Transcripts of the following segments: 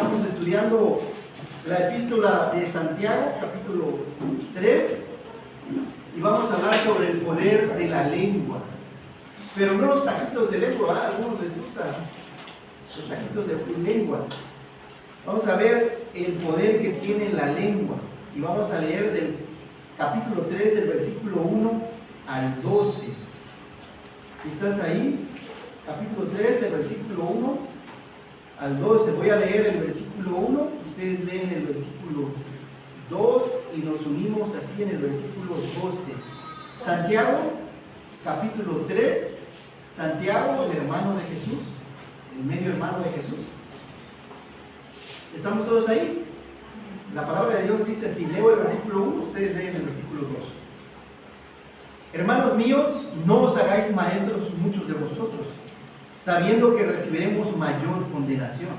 Estamos estudiando la epístola de Santiago, capítulo 3, y vamos a hablar sobre el poder de la lengua. Pero no los taquitos de lengua, a algunos les gustan los taquitos de lengua. Vamos a ver el poder que tiene la lengua, y vamos a leer del capítulo 3, del versículo 1 al 12. Si estás ahí, capítulo 3, del versículo 1 al 12, voy a leer el versículo 1, ustedes leen el versículo 2 y nos unimos así en el versículo 12. Santiago, capítulo 3, Santiago, el hermano de Jesús, el medio hermano de Jesús. ¿Estamos todos ahí? La palabra de Dios dice así, leo el versículo 1, ustedes leen el versículo 2. Hermanos míos, no os hagáis maestros muchos de vosotros, sabiendo que recibiremos mayor condenación.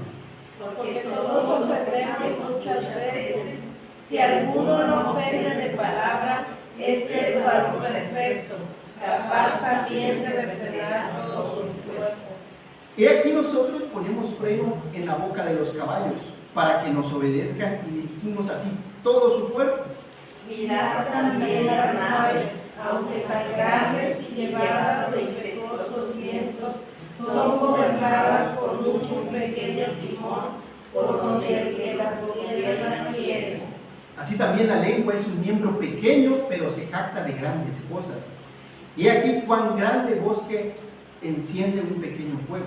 Porque todos ofendemos muchas veces. Si alguno no ofende de palabra, este es varón perfecto, capaz también de refrenar todo su cuerpo. He aquí nosotros ponemos freno en la boca de los caballos, para que nos obedezcan y dirigimos así todo su cuerpo. Mirad también las naves, aunque tan grandes y llevadas de impetuosos vientos, son gobernadas por un pequeño timón, por donde el que las gobierna quiere. Así también la lengua es un miembro pequeño, pero se jacta de grandes cosas. Y aquí cuán grande bosque enciende un pequeño fuego.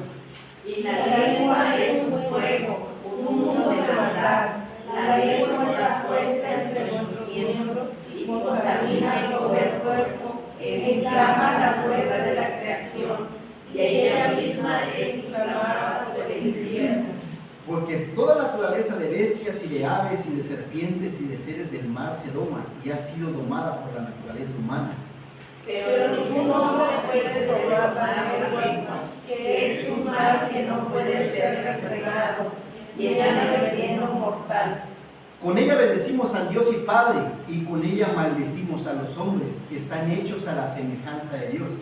Y la lengua es un fuego, un mundo de maldad. La lengua está puesta entre nuestros miembros y contamina todo el cuerpo, inflama la rueda de la creación, y ella misma es inflamada por el infierno. Porque toda naturaleza de bestias y de aves y de serpientes y de seres del mar se doma y ha sido domada por la naturaleza humana. Pero ningún hombre puede domar la lengua, que es un mal que no puede ser refrenado, llena de veneno mortal. Con ella bendecimos al Dios y Padre, y con ella maldecimos a los hombres, que están hechos a la semejanza de Dios.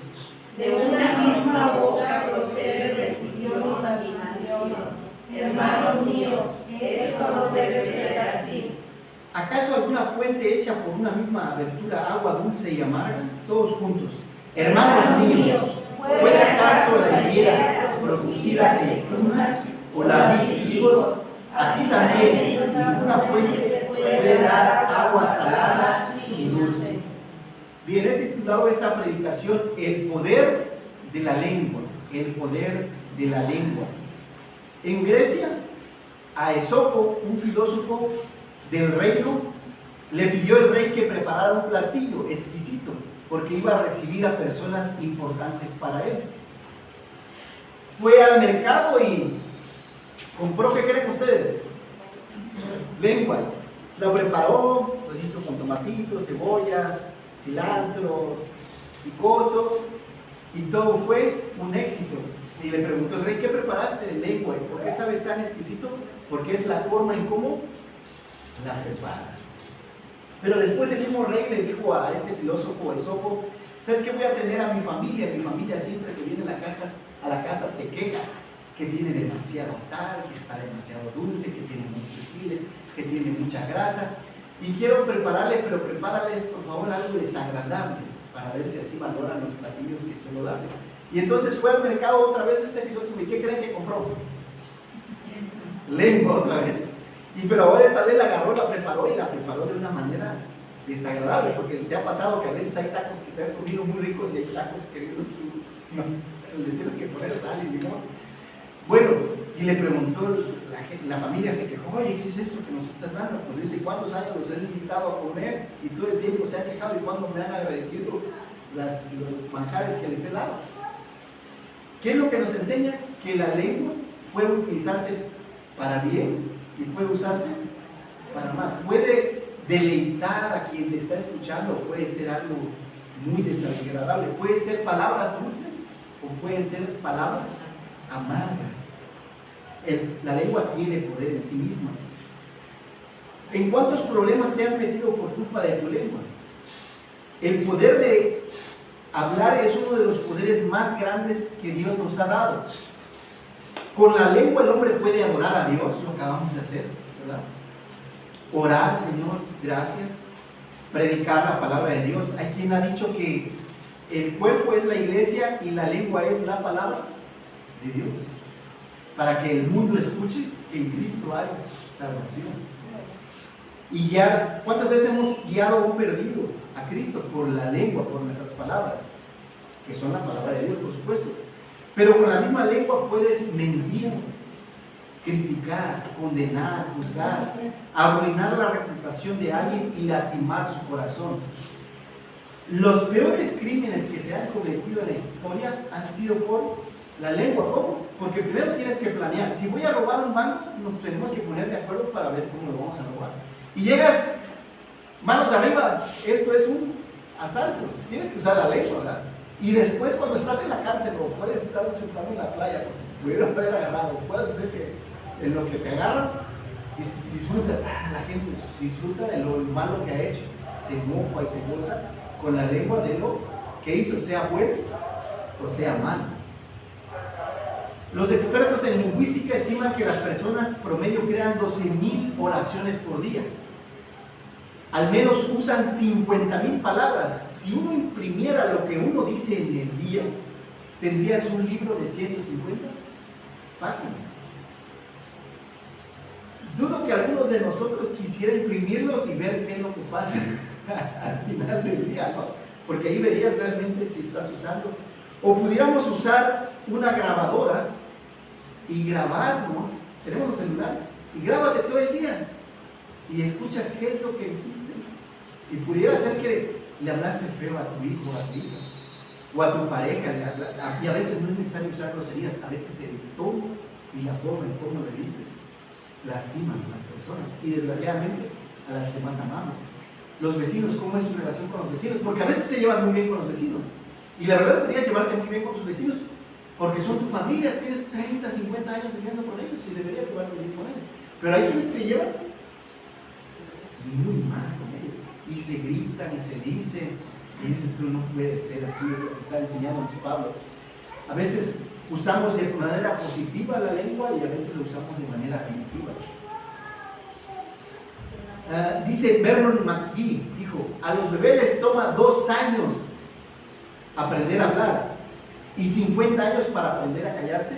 De una misma boca procede bendición y maldición. Hermanos míos, esto no debe ser así. ¿Acaso alguna fuente hecha por una misma abertura agua dulce y amarga? Todos juntos. Hermanos míos, ¿puede acaso la higuera producir aceitunas o la vid higos? Así también ninguna fuente puede dar agua salada y dulce. Bien, he titulado esta predicación El poder de la lengua. El poder de la lengua. En Grecia, a Esopo, un filósofo del reino, le pidió el rey que preparara un platillo exquisito, porque iba a recibir a personas importantes para él. Fue al mercado y compró, ¿qué creen ustedes? Lengua. Lo preparó, lo hizo con tomatitos, cebollas, cilantro, picoso, y todo fue un éxito. Y le preguntó el rey, ¿qué preparaste? Lengua. ¿Y por qué sabe tan exquisito? Porque es la forma en cómo la preparas. Pero después el mismo rey le dijo a este filósofo Esopo, ¿sabes qué? Voy a tener a mi familia siempre que viene a la casa se queja que tiene demasiada sal, que está demasiado dulce, que tiene mucho chile, que tiene mucha grasa, y quiero prepararle, pero prepárales por favor algo desagradable, para ver si así valoran los platillos que suelo darle. Y entonces fue al mercado otra vez este filósofo, ¿y qué creen que compró? Lengua otra vez. Pero ahora esta vez la agarró, la preparó de una manera desagradable, porque te ha pasado que a veces hay tacos que te has comido muy ricos y hay tacos que dices tú, no, le tienes que poner sal y limón. Bueno, y le preguntó, la familia se quejó, oye, ¿qué es esto que nos estás dando? Pues dice, ¿cuántos años los he invitado a comer? Y todo el tiempo se han quejado, ¿y cuándo me han agradecido los manjares que les he dado? ¿Qué es lo que nos enseña? Que la lengua puede utilizarse para bien y puede usarse para mal. Puede deleitar a quien te está escuchando, puede ser algo muy desagradable, puede ser palabras dulces o pueden ser palabras amargas. La lengua tiene poder en sí misma. ¿En cuántos problemas te has metido por culpa de tu lengua? El poder de hablar es uno de los poderes más grandes que Dios nos ha dado. Con la lengua el hombre puede adorar a Dios, lo acabamos de hacer, ¿verdad? Orar, Señor, gracias. Predicar la palabra de Dios. Hay quien ha dicho que el cuerpo es la iglesia y la lengua es la palabra de Dios. Para que el mundo escuche que en Cristo hay salvación. Y guiar, ¿cuántas veces hemos guiado a un perdido a Cristo? Por la lengua, por nuestras palabras, que son la palabra de Dios, por supuesto. Pero con la misma lengua puedes mentir, criticar, condenar, juzgar, arruinar la reputación de alguien y lastimar su corazón. Los peores crímenes que se han cometido en la historia han sido por la lengua. ¿Cómo? Porque primero tienes que planear. Si voy a robar un banco, nos tenemos que poner de acuerdo para ver cómo lo vamos a robar. Y llegas, manos arriba, esto es un asalto. Tienes que usar la lengua, ¿verdad? Y después cuando estás en la cárcel o puedes estar disfrutando en la playa, porque pudieron haber agarrado, puedes hacer que en lo que te agarran, disfrutas, la gente disfruta de lo malo que ha hecho, se mofa y se goza con la lengua de lo que hizo, sea bueno o sea malo. Los expertos en lingüística estiman que las personas promedio crean 12,000 oraciones por día. Al menos usan 50,000 palabras. Si uno imprimiera lo que uno dice en el día, tendrías un libro de 150 páginas. Dudo que algunos de nosotros quisieran imprimirlos y ver qué es lo que pasa al final del día, ¿no? Porque ahí verías realmente si estás usando. O pudiéramos usar una grabadora y grabarnos, tenemos los celulares, y grábate todo el día y escucha qué es lo que dijiste. Y pudiera ser que le hablaste feo a tu hijo, a tu hija, o a tu pareja, y a veces no es necesario usar groserías, a veces el tono y la forma en cómo le dices lastiman a las personas, y desgraciadamente a las que más amamos. Los vecinos, ¿cómo es tu relación con los vecinos? Porque a veces te llevas muy bien con los vecinos, y la verdad deberías llevarte muy bien con tus vecinos, porque son tu familia, tienes 30, 50 años viviendo con ellos, y deberías llevarte bien con ellos. Pero hay quienes te llevan muy mal con ellos, y se gritan y se dicen, y dices tú, no puede ser así, lo que está enseñando Pablo. A veces usamos de manera positiva la lengua y a veces lo usamos de manera negativa. Dice Vernon McGee, dijo, a los bebés les toma 2 años aprender a hablar y 50 años para aprender a callarse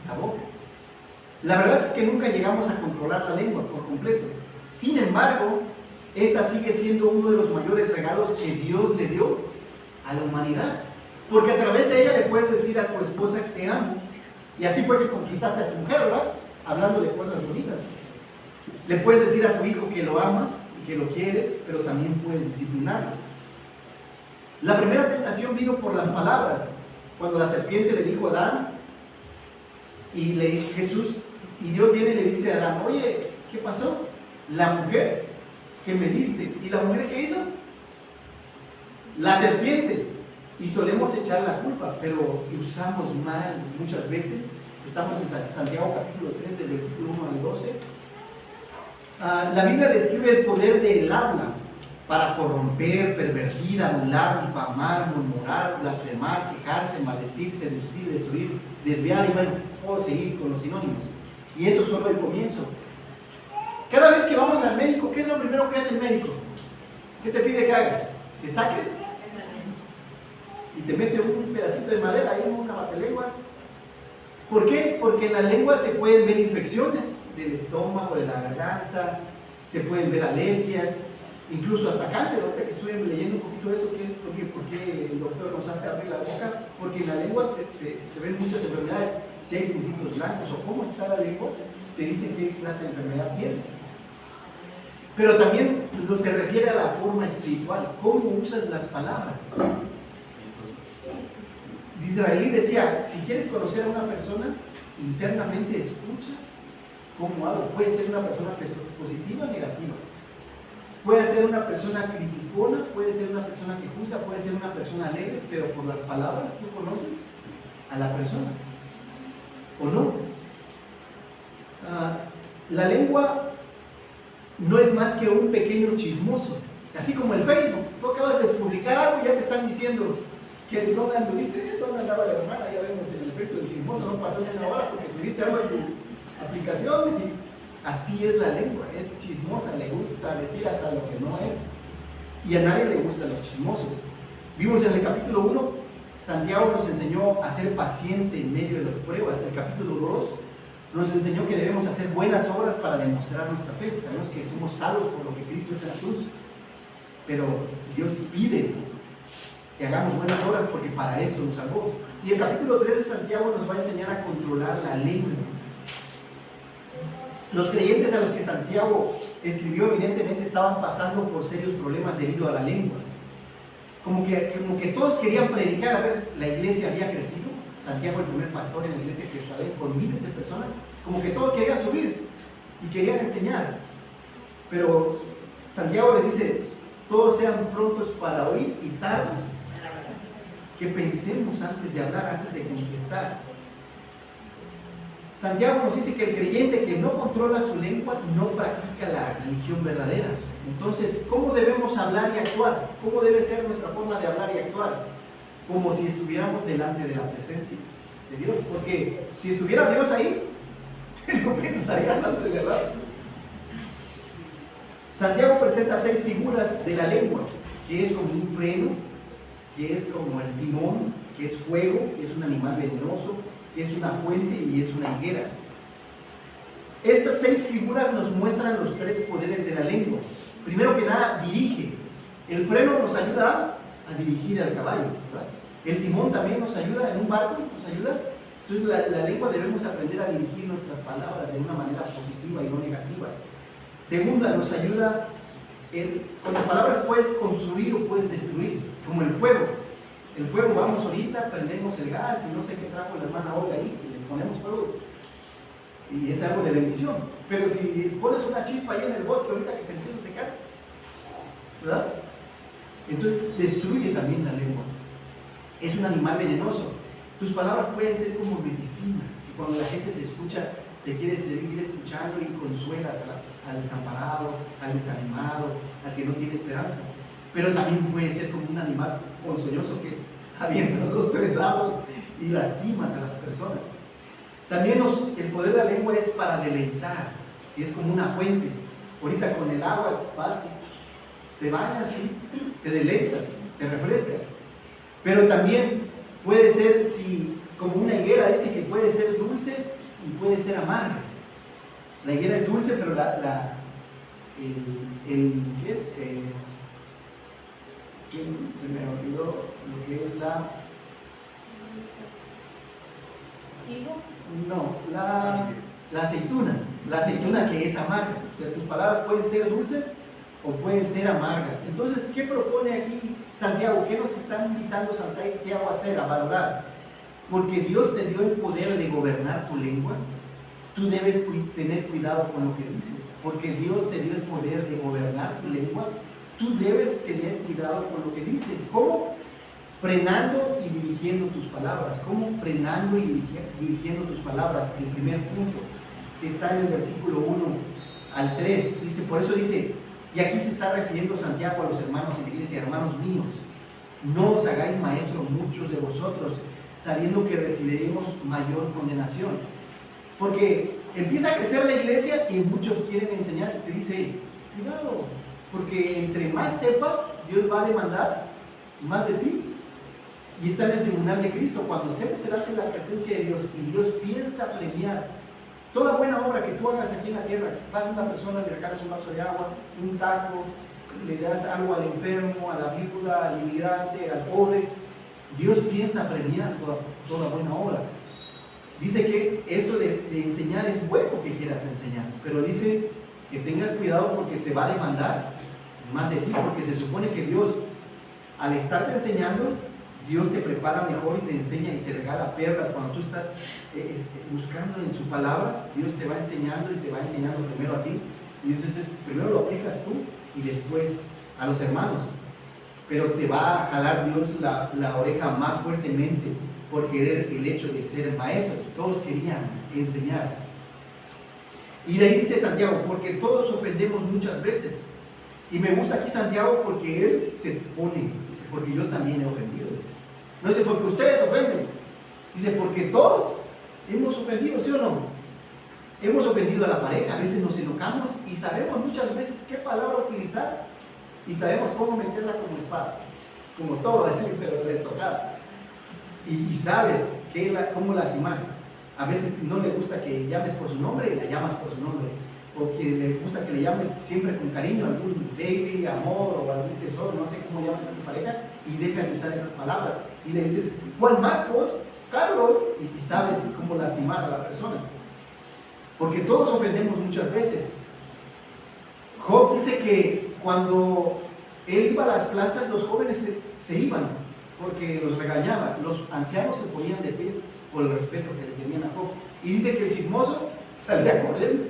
la boca. La verdad es que nunca llegamos a controlar la lengua por completo. Sin embargo, esa sigue siendo uno de los mayores regalos que Dios le dio a la humanidad. Porque a través de ella le puedes decir a tu esposa que te amo. Y así fue que conquistaste a tu mujer, ¿verdad? Hablándole cosas bonitas. Le puedes decir a tu hijo que lo amas y que lo quieres, pero también puedes disciplinarlo. La primera tentación vino por las palabras. Cuando la serpiente le dijo a Adán, y Jesús, y Dios viene y le dice a Adán, oye, ¿qué pasó? La mujer que me diste. ¿Y la mujer qué hizo? La serpiente. Y solemos echar la culpa, pero usamos mal muchas veces. Estamos en Santiago capítulo 3, del versículo 1 al 12. La Biblia describe el poder del habla para corromper, pervertir, anular, difamar, murmurar, blasfemar, quejarse, maldecir, seducir, destruir, desviar, y bueno, puedo seguir con los sinónimos. Y eso es solo el comienzo. Cada vez que vamos al médico, ¿qué es lo primero que hace el médico? ¿Qué te pide que hagas? ¿Que saques? Y te mete un pedacito de madera ahí en una batelenguas. ¿Por qué? Porque en la lengua se pueden ver infecciones del estómago, de la garganta, se pueden ver alergias, incluso hasta cáncer. Ahorita que estuve leyendo un poquito de eso, ¿qué es? ¿Por qué el doctor nos hace abrir la boca? Porque en la lengua se ven muchas enfermedades. Si hay puntitos blancos o cómo está la lengua, te dicen qué clase de enfermedad tienes. Pero también se refiere a la forma espiritual, cómo usas las palabras. Disraeli decía, si quieres conocer a una persona, internamente escucha cómo habla. Puede ser una persona positiva o negativa. Puede ser una persona criticona, puede ser una persona que juzga, puede ser una persona alegre, pero por las palabras tú conoces a la persona. ¿O no? La lengua no es más que un pequeño chismoso. Así como el Facebook. Tú acabas de publicar algo y ya te están diciendo, ¿Dónde anduviste? ¿Dónde andaba la hermana? Ya vemos en el texto del chismoso, no pasó ni una hora porque subiste algo en tu aplicación. Y así es la lengua, es chismosa, le gusta decir hasta lo que no es. Y a nadie le gustan los chismosos. Vimos en el capítulo 1, Santiago nos enseñó a ser paciente en medio de las pruebas. El capítulo 2 nos enseñó que debemos hacer buenas obras para demostrar nuestra fe. Sabemos que somos salvos por lo que Cristo es en la cruz. Pero Dios pide que hagamos buenas obras porque para eso nos salvó. Y el capítulo 3 de Santiago nos va a enseñar a controlar la lengua. Los creyentes a los que Santiago escribió evidentemente estaban pasando por serios problemas debido a la lengua. Como que todos querían predicar. A ver, la iglesia había crecido. Santiago, el primer pastor en la iglesia de Jerusalén, con miles de personas. Como que todos querían subir y querían enseñar. Pero Santiago les dice, todos sean prontos para oír y tardos. Que pensemos antes de hablar, antes de contestar. Santiago nos dice que el creyente que no controla su lengua no practica la religión verdadera. Entonces, ¿cómo debemos hablar y actuar? ¿Cómo debe ser nuestra forma de hablar y actuar? Como si estuviéramos delante de la presencia de Dios. Porque si estuviera Dios ahí, no pensarías antes de hablar. Santiago presenta 6 figuras de la lengua, que es como un freno, que es como el timón, que es fuego, que es un animal venenoso, que es una fuente y es una higuera. Estas 6 figuras nos muestran los 3 poderes de la lengua. Primero que nada, dirige. El freno nos ayuda a dirigir al caballo, ¿verdad? El timón también nos ayuda, en un barco nos ayuda. Entonces la lengua debemos aprender a dirigir nuestras palabras de una manera positiva y no negativa. Segunda, nos ayuda, con las palabras puedes construir o puedes destruir, como el fuego. El fuego, vamos ahorita, prendemos el gas y no sé qué trajo la hermana Olga ahí, y le ponemos fuego. Y es algo de bendición. Pero si pones una chispa ahí en el bosque ahorita que se empieza a secar, ¿verdad? Entonces destruye también la lengua. Es un animal venenoso. Tus palabras pueden ser como medicina. Y cuando la gente te escucha, te quiere seguir escuchando y consuelas al desamparado, al desanimado, al que no tiene esperanza. Pero también puede ser como un animal ponzoñoso que avientas 2 o 3 dardos y lastimas a las personas. También el poder de la lengua es para deleitar, y es como una fuente. Ahorita con el agua vas y te bañas y te deleitas, te refrescas. Pero también puede ser, como una higuera dice que puede ser dulce y puede ser amarga. La higuera es dulce, pero ¿qué es? Se me olvidó lo que es la aceituna. La aceituna que es amarga. O sea, tus palabras pueden ser dulces o pueden ser amargas. Entonces, ¿qué propone aquí Santiago? ¿Qué nos está invitando Santiago a hacer, a valorar? Porque Dios te dio el poder de gobernar tu lengua. Tú debes tener cuidado con lo que dices. Porque Dios te dio el poder de gobernar tu lengua. Tú debes tener cuidado con lo que dices. ¿Cómo? Frenando y dirigiendo tus palabras. ¿Cómo? Frenando y dirigiendo tus palabras. El primer punto que está en el versículo 1 al 3. Dice, por eso dice, y aquí se está refiriendo Santiago a los hermanos en la iglesia, hermanos míos, no os hagáis maestros muchos de vosotros, sabiendo que recibiremos mayor condenación. Porque empieza a crecer la iglesia y muchos quieren enseñar. Te dice, cuidado, porque entre más sepas, Dios va a demandar más de ti. Y está en el tribunal de Cristo. Cuando estemos delante de la presencia de Dios y Dios piensa premiar toda buena obra que tú hagas aquí en la tierra, vas a una persona, le regalas un vaso de agua, un taco, le das algo al enfermo, a la viuda, al inmigrante, al pobre, Dios piensa premiar toda buena obra. Dice que esto de enseñar es bueno que quieras enseñar, pero dice que tengas cuidado porque te va a demandar más de ti, porque se supone que Dios, al estarte enseñando, Dios te prepara mejor y te enseña y te regala perlas. Cuando tú estás buscando en su palabra, Dios te va enseñando y te va enseñando primero a ti. Y entonces primero lo aplicas tú y después a los hermanos. Pero te va a jalar Dios la oreja más fuertemente por querer el hecho de ser maestros. Todos querían enseñar. Y de ahí dice Santiago, porque todos ofendemos muchas veces. Y me gusta aquí Santiago porque él se pone, dice, porque yo también he ofendido. Dice. No dice porque ustedes ofenden. Dice porque todos hemos ofendido, ¿sí o no? Hemos ofendido a la pareja, a veces nos enojamos y sabemos muchas veces qué palabra utilizar y sabemos cómo meterla como espada, como todo decir, pero la estocada. Y sabes cómo lastimar. A veces no le gusta que llames por su nombre y la llamas por su nombre. O que le gusta que le llames siempre con cariño, algún baby, amor o algún tesoro, no sé cómo llamas a tu pareja, y dejas de usar esas palabras. Y le dices, Juan Marcos, Carlos, y sabes cómo lastimar a la persona. Porque todos ofendemos muchas veces. Job dice que cuando él iba a las plazas, los jóvenes se iban, porque los regañaban. Los ancianos se ponían de pie por el respeto que le tenían a Job. Y dice que el chismoso salía corriendo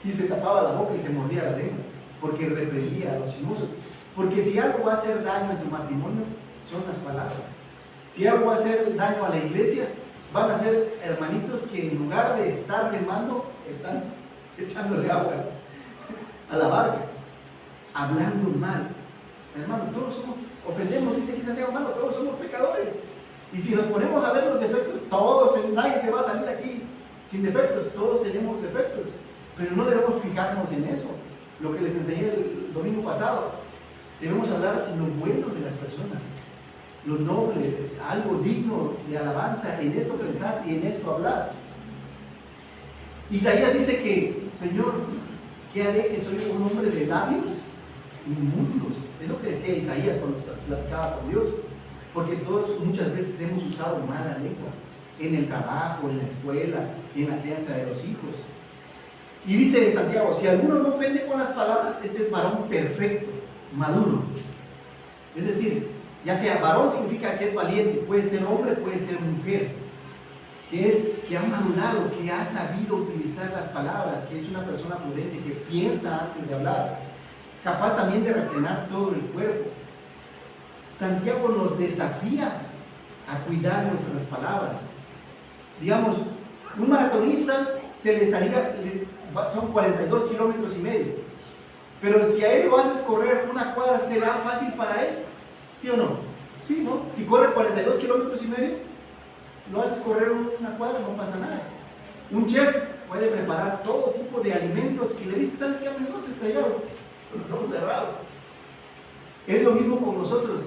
y se tapaba la boca y se mordía la lengua, porque reprendía a los chismosos. Porque si algo va a hacer daño en tu matrimonio, son las palabras. Si algo va a hacer daño a la iglesia, van a ser hermanitos que en lugar de estar remando, están echándole agua a la barca, hablando mal. Hermano, todos ofendemos, dice aquí Santiago, hermano, todos somos pecadores. Y si nos ponemos a ver los defectos, nadie se va a salir aquí sin defectos, todos tenemos defectos. Pero no debemos fijarnos en eso. Lo que les enseñé el domingo pasado, debemos hablar lo bueno de las personas, lo noble, algo digno de alabanza, en esto pensar y en esto hablar. Isaías dice que, Señor, ¿qué haré que soy un hombre de labios inmundos? Es lo que decía Isaías cuando platicaba con Dios, porque todos muchas veces hemos usado mala lengua, en el trabajo, en la escuela, en la crianza de los hijos. Y dice Santiago, si alguno no ofende con las palabras, este es varón perfecto, maduro. Es decir, ya sea varón significa que es valiente, puede ser hombre, puede ser mujer, que ha madurado, que ha sabido utilizar las palabras, que es una persona prudente, que piensa antes de hablar, capaz también de refrenar todo el cuerpo. Santiago nos desafía a cuidar nuestras palabras. Digamos, un maratonista son 42 kilómetros y medio, pero si a él lo haces correr una cuadra, ¿será fácil para él? ¿Sí o no? Sí, ¿no? Si corre 42 kilómetros y medio, lo haces correr una cuadra, no pasa nada. Un chef puede preparar todo tipo de alimentos que le dice, ¿sabes qué? Mis dos estrellados, con los ojos cerrados. Es lo mismo con nosotros.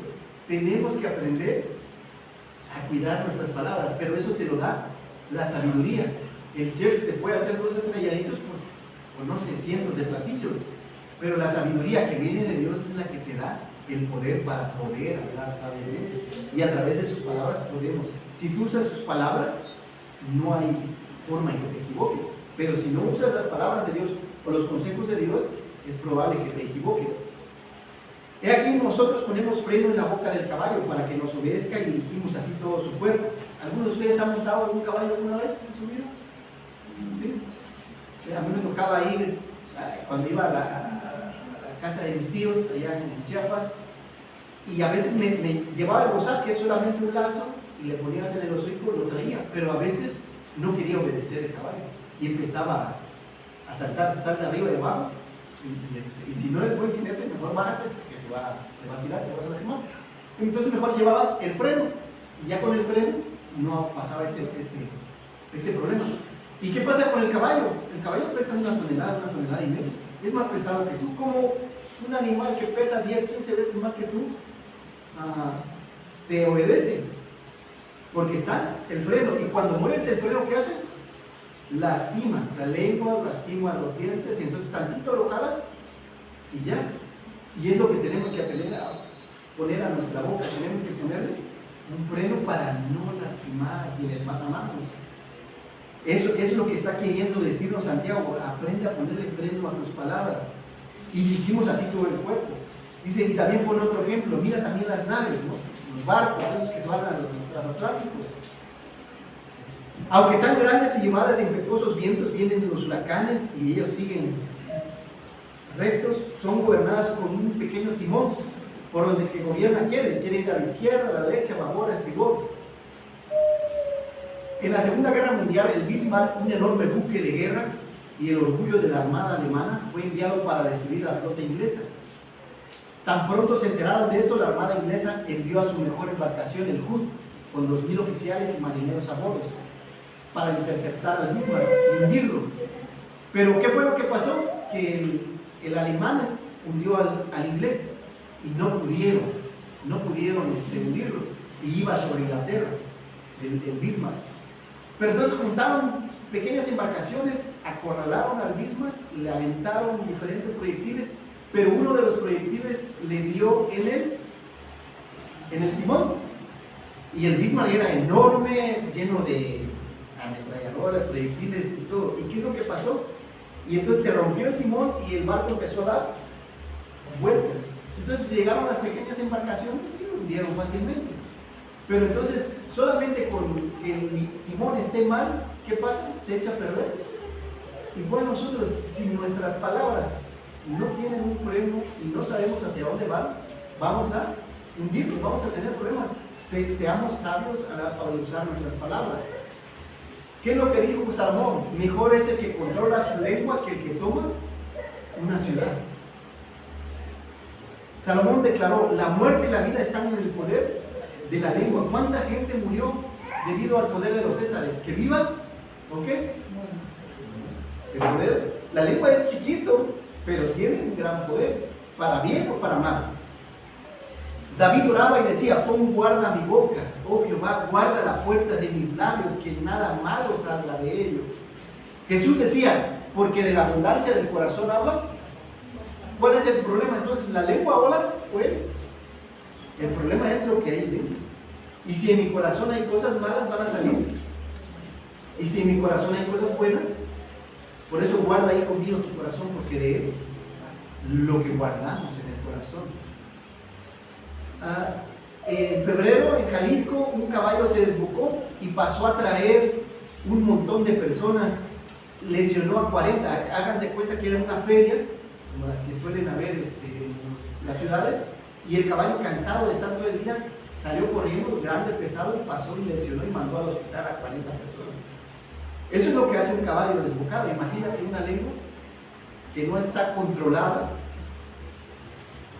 Tenemos que aprender a cuidar nuestras palabras, pero eso te lo da la sabiduría. El chef te puede hacer dos estrelladitos por no sé, cientos de platillos, pero la sabiduría que viene de Dios es la que te da el poder para poder hablar sabiamente, y a través de sus palabras podemos. Si tú usas sus palabras, no hay forma en que te equivoques, pero si no usas las palabras de Dios o los consejos de Dios, es probable que te equivoques. He aquí nosotros ponemos freno en la boca del caballo para que nos obedezca y dirigimos así todo su cuerpo. ¿Algunos de ustedes han montado algún caballo alguna vez en su vida? ¿Sí? A mí me tocaba ir cuando iba a la casa de mis tíos allá en Chiapas, y a veces me llevaba el bozal, que es solamente un lazo, y le ponías en el hocico, lo traía, pero a veces no quería obedecer el caballo y empezaba a saltar, salta arriba y abajo, y si no eres buen jinete, mejor bájate, porque te va a tirar, te vas a lastimar. Entonces mejor llevaba el freno, y ya con el freno no pasaba ese problema. ¿Y qué pasa con el caballo? El caballo pesa una tonelada y media. Es más pesado que tú. Como un animal que pesa 10, 15 veces más que tú, te obedece. Porque está el freno. Y cuando mueves el freno, ¿qué hace? Lastima la lengua, lastima los dientes. Y entonces tantito lo jalas y ya. Y es lo que tenemos que aprender a poner a nuestra boca. Tenemos que ponerle un freno para no lastimar a quienes más amamos. Eso es lo que está queriendo decirnos Santiago. Aprende a ponerle freno a tus palabras. Y dirigimos así todo el cuerpo. Dice, y también pone otro ejemplo. Mira también las naves, ¿no? Los barcos, esos que se van a los transatlánticos. Aunque tan grandes y llevadas de impetuosos vientos vienen los huracanes y ellos siguen rectos, son gobernadas con un pequeño timón, por donde el que gobierna quiere ir a la izquierda, a la derecha, a babor, a estribor. En la Segunda Guerra Mundial, el Bismarck, un enorme buque de guerra y el orgullo de la Armada alemana, fue enviado para destruir la flota inglesa. Tan pronto se enteraron de esto, la Armada inglesa envió a su mejor embarcación, el Hood, con 2000 oficiales y marineros a bordo para interceptar al Bismarck y hundirlo. Pero ¿qué fue lo que pasó? Que el alemán hundió al inglés y no pudieron hundirlo, y iba sobre Inglaterra, el Bismarck. Pero entonces juntaron pequeñas embarcaciones, acorralaron al Bismarck, le aventaron diferentes proyectiles, pero uno de los proyectiles le dio en el timón, y el Bismarck era enorme, lleno de ametralladoras, proyectiles y todo. ¿Y qué es lo que pasó? Y entonces se rompió el timón y el barco empezó a dar vueltas. Entonces llegaron las pequeñas embarcaciones y lo hundieron fácilmente. Pero entonces, solamente con que el timón esté mal, ¿qué pasa? Se echa a perder. Igual nosotros, si nuestras palabras no tienen un freno y no sabemos hacia dónde van, vamos a hundirnos, vamos a tener problemas. Seamos sabios al usar nuestras palabras. ¿Qué es lo que dijo Salomón? Mejor es el que controla su lengua que el que toma una ciudad. Salomón declaró: la muerte y la vida están en el poder de la lengua. ¿Cuánta gente murió debido al poder de los césares? ¿Que vivan? ¿O qué? El poder. La lengua es chiquito, pero tiene un gran poder, para bien o para mal. David oraba y decía: pon guarda a mi boca, oh Jehová, guarda la puerta de mis labios, que nada malo salga de ellos. Jesús decía: porque de la abundancia del corazón habla. ¿Cuál es el problema? Entonces, ¿la lengua habla? Pues, el problema es lo que hay dentro. Y si en mi corazón hay cosas malas, van a salir. Y si en mi corazón hay cosas buenas, por eso guarda ahí conmigo tu corazón, porque de él lo que guardamos en el corazón. En febrero, en Jalisco, un caballo se desbocó y pasó a traer un montón de personas, lesionó a 40. Hagan de cuenta que era una feria, como las que suelen haber en las ciudades, y el caballo, cansado de estar todo el día, salió corriendo, grande, pesado, y pasó y lesionó y mandó al hospital a 40 personas. Eso es lo que hace un caballo desbocado. Imagínate una lengua que no está controlada.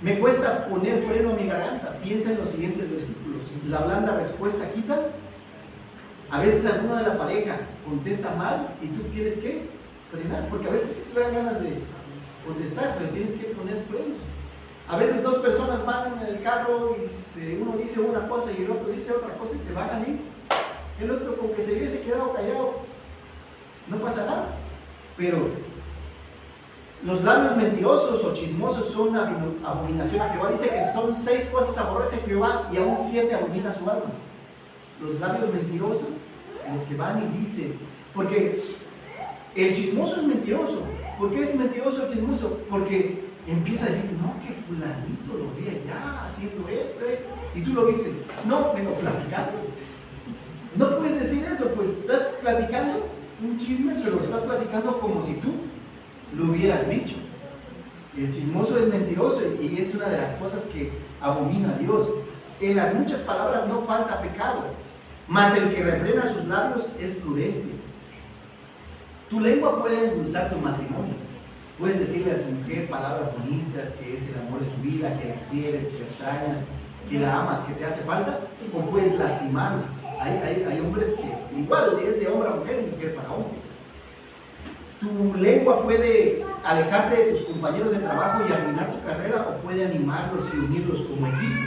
Me cuesta poner freno a mi garganta. Piensa en los siguientes versículos. La blanda respuesta quita. A veces alguna de la pareja contesta mal y tú tienes que frenar, porque a veces sí te dan ganas de contestar, pero tienes que poner freno. A veces dos personas van en el carro y uno dice una cosa y el otro dice otra cosa y se van a ir. El otro, con que se hubiese quedado callado, no pasa nada. Pero los labios mentirosos o chismosos son abominación a Jehová. Dice que son 6 cosas aborrece Jehová y aún 7 abomina su alma. Los labios mentirosos, los que van y dicen, porque el chismoso es mentiroso. ¿Por qué es mentiroso el chismoso? Porque empieza a decir: no, que fulanito lo vi allá haciendo esto, y tú lo viste. No, vengo platicando. No puedes decir eso, pues estás platicando un chisme, pero lo estás platicando como si tú lo hubieras dicho. El chismoso es mentiroso y es una de las cosas que abomina a Dios. En las muchas palabras no falta pecado, mas el que refrena sus labios es prudente. Tu lengua puede endulzar tu matrimonio. Puedes decirle a tu mujer palabras bonitas, que es el amor de tu vida, que la quieres, que la extrañas, que la amas, que te hace falta, o puedes lastimarla. Hay hombres que igual es de hombre a mujer y mujer para hombre. Tu lengua puede alejarte de tus compañeros de trabajo y arruinar tu carrera, o puede animarlos y unirlos como equipo.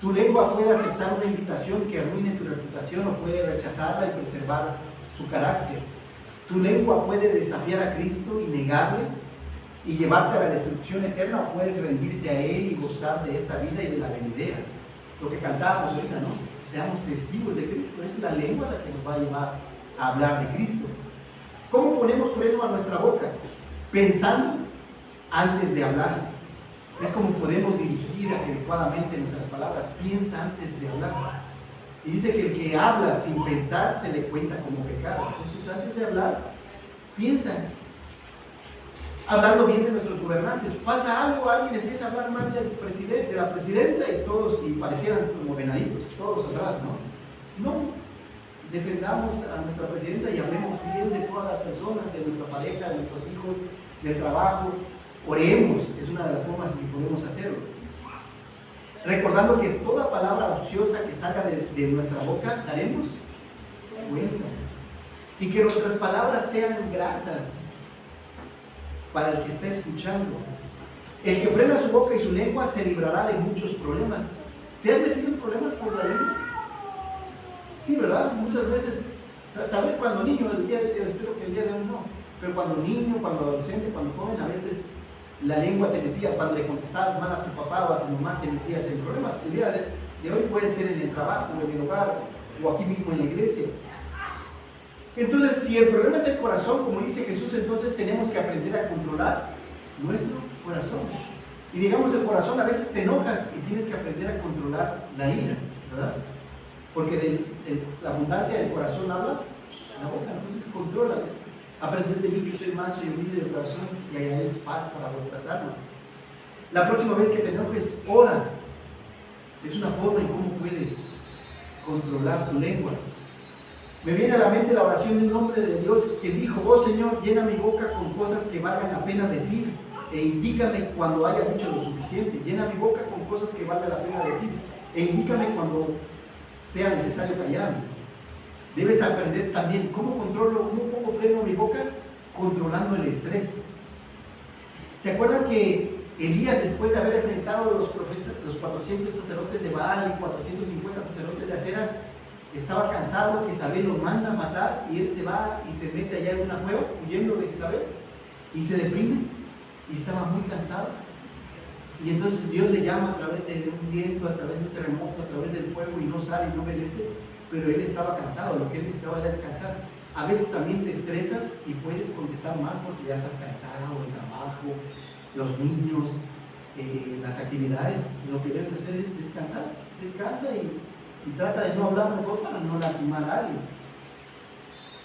Tu lengua puede aceptar una invitación que arruine tu reputación, o puede rechazarla y preservar su carácter. Tu lengua puede desafiar a Cristo y negarle y llevarte a la destrucción eterna, o puedes rendirte a Él y gozar de esta vida y de la venidera. Lo que cantábamos ahorita, ¿no? Seamos testigos de Cristo. Es la lengua la que nos va a llevar a hablar de Cristo. ¿Cómo ponemos freno a nuestra boca? Pensando antes de hablar. Es como podemos dirigir adecuadamente nuestras palabras. Piensa antes de hablar. Y dice que el que habla sin pensar se le cuenta como pecado. Entonces, antes de hablar, piensa. Hablando bien de nuestros gobernantes. Pasa algo, alguien empieza a hablar mal del presidente, de la presidenta, y parecieran como venaditos, todos atrás, ¿no? No. Defendamos a nuestra presidenta y hablemos bien de todas las personas, de nuestra pareja, de nuestros hijos, del trabajo. Oremos, es una de las formas en que podemos hacerlo. recordando que toda palabra ociosa que salga de nuestra boca daremos cuentas, y que nuestras palabras sean gratas para el que está escuchando. El que frena su boca y su lengua se librará de muchos problemas. ¿Te has metido en problemas por la lengua? Sí, ¿verdad? Muchas veces, o sea, tal vez cuando niño, espero que el día de hoy no, pero cuando niño, cuando adolescente, cuando joven, a veces la lengua te metía, cuando le contestabas mal a tu papá o a tu mamá, te metías en problemas. El día de hoy puede ser en el trabajo, en el hogar, o aquí mismo en la iglesia. Entonces, si el problema es el corazón, como dice Jesús, entonces tenemos que aprender a controlar nuestro corazón. Y digamos, el corazón, a veces te enojas y tienes que aprender a controlar la ira, ¿verdad? Porque de la abundancia del corazón habla la boca, entonces controla. Aprended de mí que soy manso y humilde de corazón, y allá es paz para vuestras almas. La próxima vez que te enojes, ora. Es una forma en cómo puedes controlar tu lengua. Me viene a la mente la oración de un hombre de Dios, quien dijo: oh Señor, llena mi boca con cosas que valgan la pena decir, e indícame cuando haya dicho lo suficiente. Llena mi boca con cosas que valga la pena decir, e indícame cuando sea necesario callarme. Debes aprender también cómo controlo, cómo freno mi boca, controlando el estrés. ¿Se acuerdan que Elías, después de haber enfrentado a los 400 sacerdotes de Baal y 450 sacerdotes de Acera, estaba cansado, que Jezabel lo manda a matar, y él se va y se mete allá en una cueva huyendo de Jezabel y se deprime, y estaba muy cansado? Y entonces Dios le llama a través de un viento, a través de un terremoto, a través del fuego, y no sale y no obedece, pero él estaba cansado. Lo que él necesitaba era descansar. A veces también te estresas y puedes contestar mal porque ya estás cansado, el trabajo, los niños, las actividades. Lo que debes hacer es descansar. Descansa y trata de no hablar mejor para no lastimar a alguien.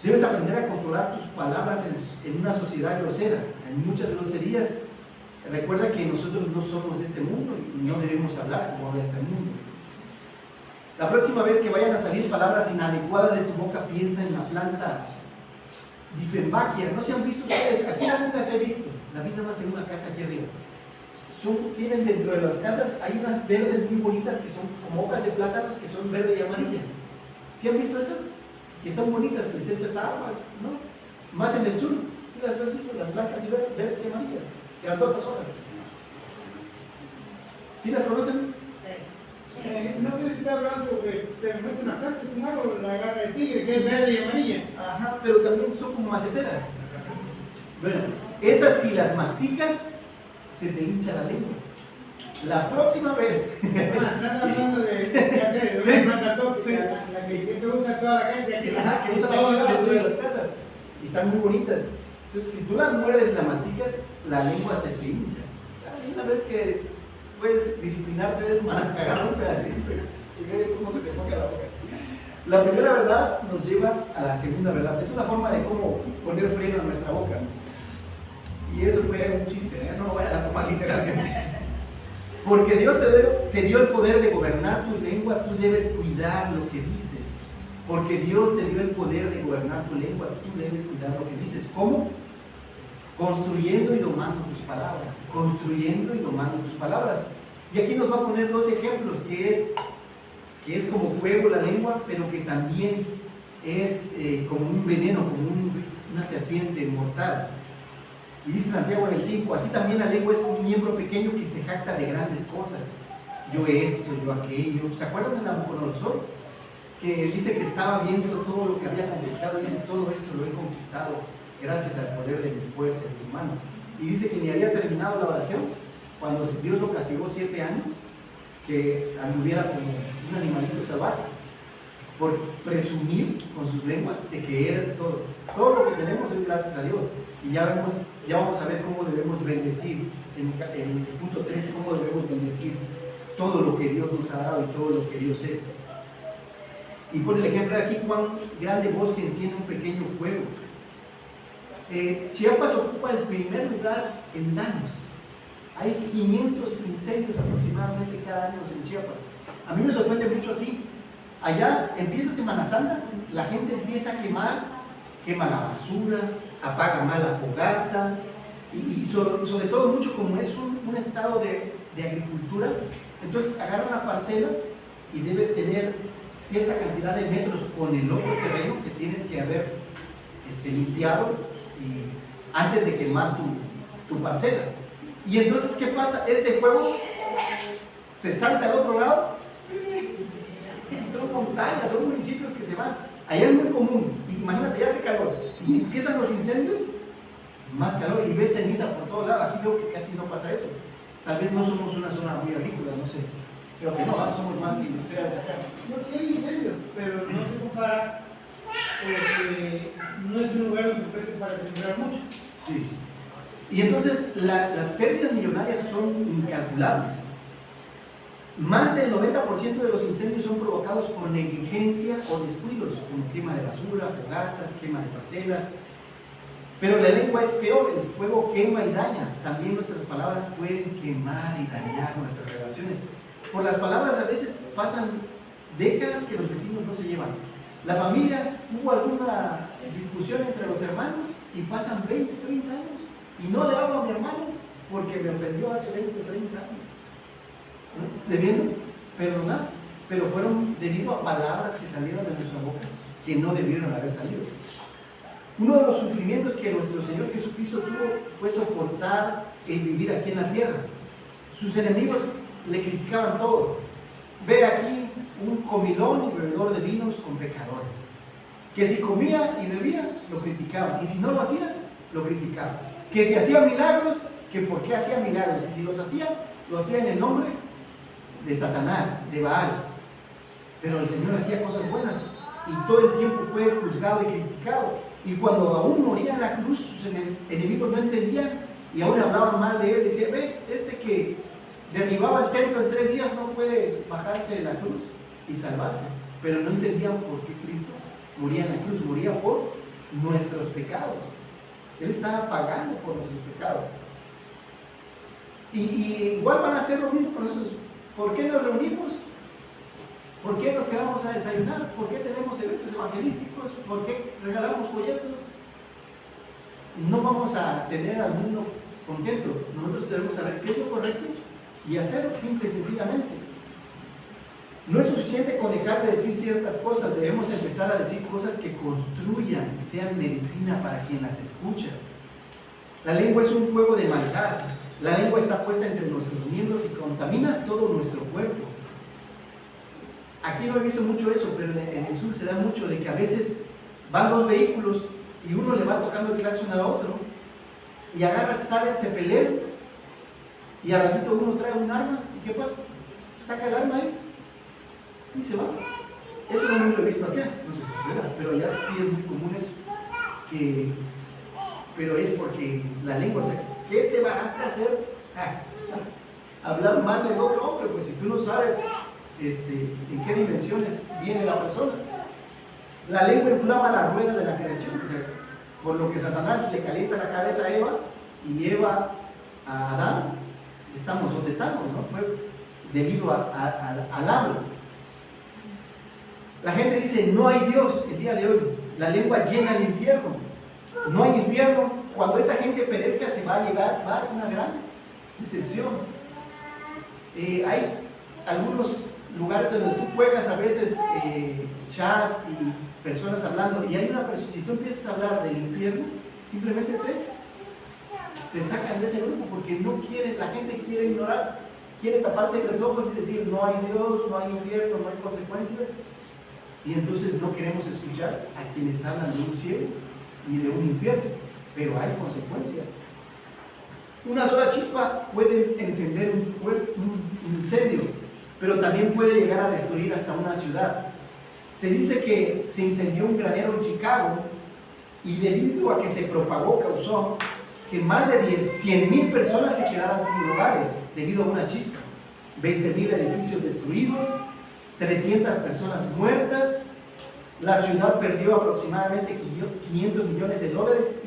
Debes aprender a controlar tus palabras en una sociedad grosera. Hay muchas groserías. Recuerda que nosotros no somos de este mundo y no debemos hablar como habla este mundo. La próxima vez que vayan a salir palabras inadecuadas de tu boca, piensa en la planta Dieffenbachia. ¿No se han visto ustedes? Aquí nunca se ha visto. La vi nada más en una casa aquí arriba. Tienen dentro de las casas, hay unas verdes muy bonitas que son como hojas de plátanos, que son verde y amarilla. ¿Sí han visto esas? Que son bonitas, les echas aguas, ¿no? Más en el sur, ¿sí las has visto? Las blancas y verdes y amarillas, grandotas hojas. ¿Sí las conocen? No sé si está hablando de una planta, es un árbol, la garra de tigre, que es verde y amarilla. Ajá, pero también son como maceteras. Bueno, esas si las masticas, se te hincha la lengua. La próxima vez. Están hablando de Sí, una planta tóxica, sí. la que usa toda la gente aquí. Ajá, que usan dentro de las casas. Y están muy bonitas. Entonces, si tú las muerdes y las masticas, la lengua se te hincha. Hay una vez que puedes disciplinarte, es agarrar un pedacito y ver cómo se te ponga la boca. La primera verdad nos lleva a la segunda verdad. Es una forma de cómo poner freno a nuestra boca. Y eso fue un chiste, ¿eh? No lo vayan a tomar literalmente. Porque Dios te dio el poder de gobernar tu lengua, tú debes cuidar lo que dices. Porque Dios te dio el poder de gobernar tu lengua, tú debes cuidar lo que dices. ¿Cómo? Construyendo y domando tus palabras. Construyendo y domando tus palabras. Y aquí nos va a poner dos ejemplos, que es como fuego la lengua, pero que también es como un veneno, como una serpiente mortal. Y dice Santiago en el 5, así también la lengua es como un miembro pequeño que se jacta de grandes cosas. Yo esto, yo aquello. ¿Se acuerdan de Nabucodonosor? Que dice que estaba viendo todo lo que había conquistado. Dice, todo esto lo he conquistado gracias al poder de mi fuerza, de mis manos. Y dice que ni había terminado la oración cuando Dios lo castigó 7 años, que anduviera como un animalito salvaje, por presumir con sus lenguas de que era todo. Todo lo que tenemos es gracias a Dios. Y ya vamos a ver cómo debemos bendecir, en el punto 3, cómo debemos bendecir todo lo que Dios nos ha dado y todo lo que Dios es. Y pone el ejemplo de aquí, cuán grande bosque enciende un pequeño fuego. Chiapas ocupa el primer lugar en daños. Hay 500 incendios aproximadamente cada año en Chiapas. A mí me sorprende mucho aquí. Allá empieza Semana Santa, la gente empieza a quema la basura, apaga mal la fogata, y sobre todo mucho como es un estado de agricultura, entonces agarra una parcela y debe tener cierta cantidad de metros con el otro terreno que tienes que haber limpiado antes de quemar tu parcela. Y entonces, ¿qué pasa? Este fuego se salta al otro lado. Son montañas, son municipios que se van. Allá es muy común. Imagínate, ya hace calor y empiezan los incendios, más calor y ves ceniza por todos lados. Aquí veo que casi no pasa eso. Tal vez no somos una zona muy agrícola, no sé. Pero que no, somos más industriales acá. No tiene incendios, pero no se compara porque no es un lugar donde se para sembrar mucho. Sí. Y entonces las pérdidas millonarias son incalculables. Más del 90% de los incendios son provocados por negligencia o descuidos, como quema de basura, fogatas, quema de parcelas. Pero la lengua es peor, el fuego quema y daña. También nuestras palabras pueden quemar y dañar nuestras relaciones. Por las palabras a veces pasan décadas que los vecinos no se llevan. La familia, hubo alguna discusión entre los hermanos y pasan 20, 30 años y no le hablo a mi hermano porque me ofendió hace 20, 30 años. ¿No? Debiendo perdonar, pero fueron debido a palabras que salieron de nuestra boca que no debieron haber salido. Uno de los sufrimientos que nuestro Señor Jesucristo tuvo fue soportar el vivir aquí en la tierra. Sus enemigos le criticaban todo. Ve aquí un comilón y bebedor de vinos con pecadores, que si comía y bebía, lo criticaban, y si no lo hacía, lo criticaban. Que si hacía milagros, que por qué hacía milagros, y si los hacía, lo hacía en el nombre de Satanás, de Baal. Pero el Señor hacía cosas buenas, y todo el tiempo fue juzgado y criticado. Y cuando aún moría en la cruz, sus enemigos no entendían, y aún hablaban mal de él. Decían, ve, que derribaba el templo en 3 días no puede bajarse de la cruz y salvarse. Pero no entendían por qué Cristo moría en la cruz, moría por nuestros pecados. Él estaba pagando por nuestros pecados. Y igual van a hacer lo mismo con nosotros. ¿Por qué nos reunimos? ¿Por qué nos quedamos a desayunar? ¿Por qué tenemos eventos evangelísticos? ¿Por qué regalamos folletos? No vamos a tener al mundo contento. Nosotros debemos saber qué es lo correcto y hacerlo simple y sencillamente. No es suficiente con dejar de decir ciertas cosas, debemos empezar a decir cosas que construyan y sean medicina para quien las escucha. La lengua es un fuego de maldad. La lengua está puesta entre nuestros miembros y contamina todo nuestro cuerpo. Aquí no he visto mucho eso, pero en el sur se da mucho de que a veces van 2 vehículos y uno le va tocando el claxon al otro y agarra, sale, se pelean y al ratito uno trae un arma y ¿qué pasa? Saca el arma ahí y se va. Eso no lo he visto acá, no sé si suceda, pero ya sí es muy común eso. Pero es porque la lengua, o sea, ¿qué te bajaste a hacer? Hablar mal del otro hombre, pues si tú no sabes en qué dimensiones viene la persona. La lengua inflama la rueda de la creación, o sea, por lo que Satanás le calienta la cabeza a Eva y Eva a Adán, estamos donde estamos, ¿no? Fue debido al habla. La gente dice, no hay Dios el día de hoy. La lengua llena el infierno. No hay infierno. Cuando esa gente perezca se va a llegar a una gran decepción. Hay algunos lugares donde tú juegas a veces chat y personas hablando, y hay una persona, si tú empiezas a hablar del infierno, simplemente te sacan de ese grupo porque no quieren, la gente quiere ignorar, quiere taparse los ojos y decir no hay Dios, no hay infierno, no hay consecuencias, y entonces no queremos escuchar a quienes hablan de un cielo y de un infierno, pero hay consecuencias. Una sola chispa puede encender un incendio, pero también puede llegar a destruir hasta una ciudad. Se dice que se incendió un granero en Chicago y debido a que se propagó causó que más de 100,000 personas se quedaran sin hogares debido a una chispa. 20,000 edificios destruidos, 300 personas muertas, la ciudad perdió aproximadamente $500 millones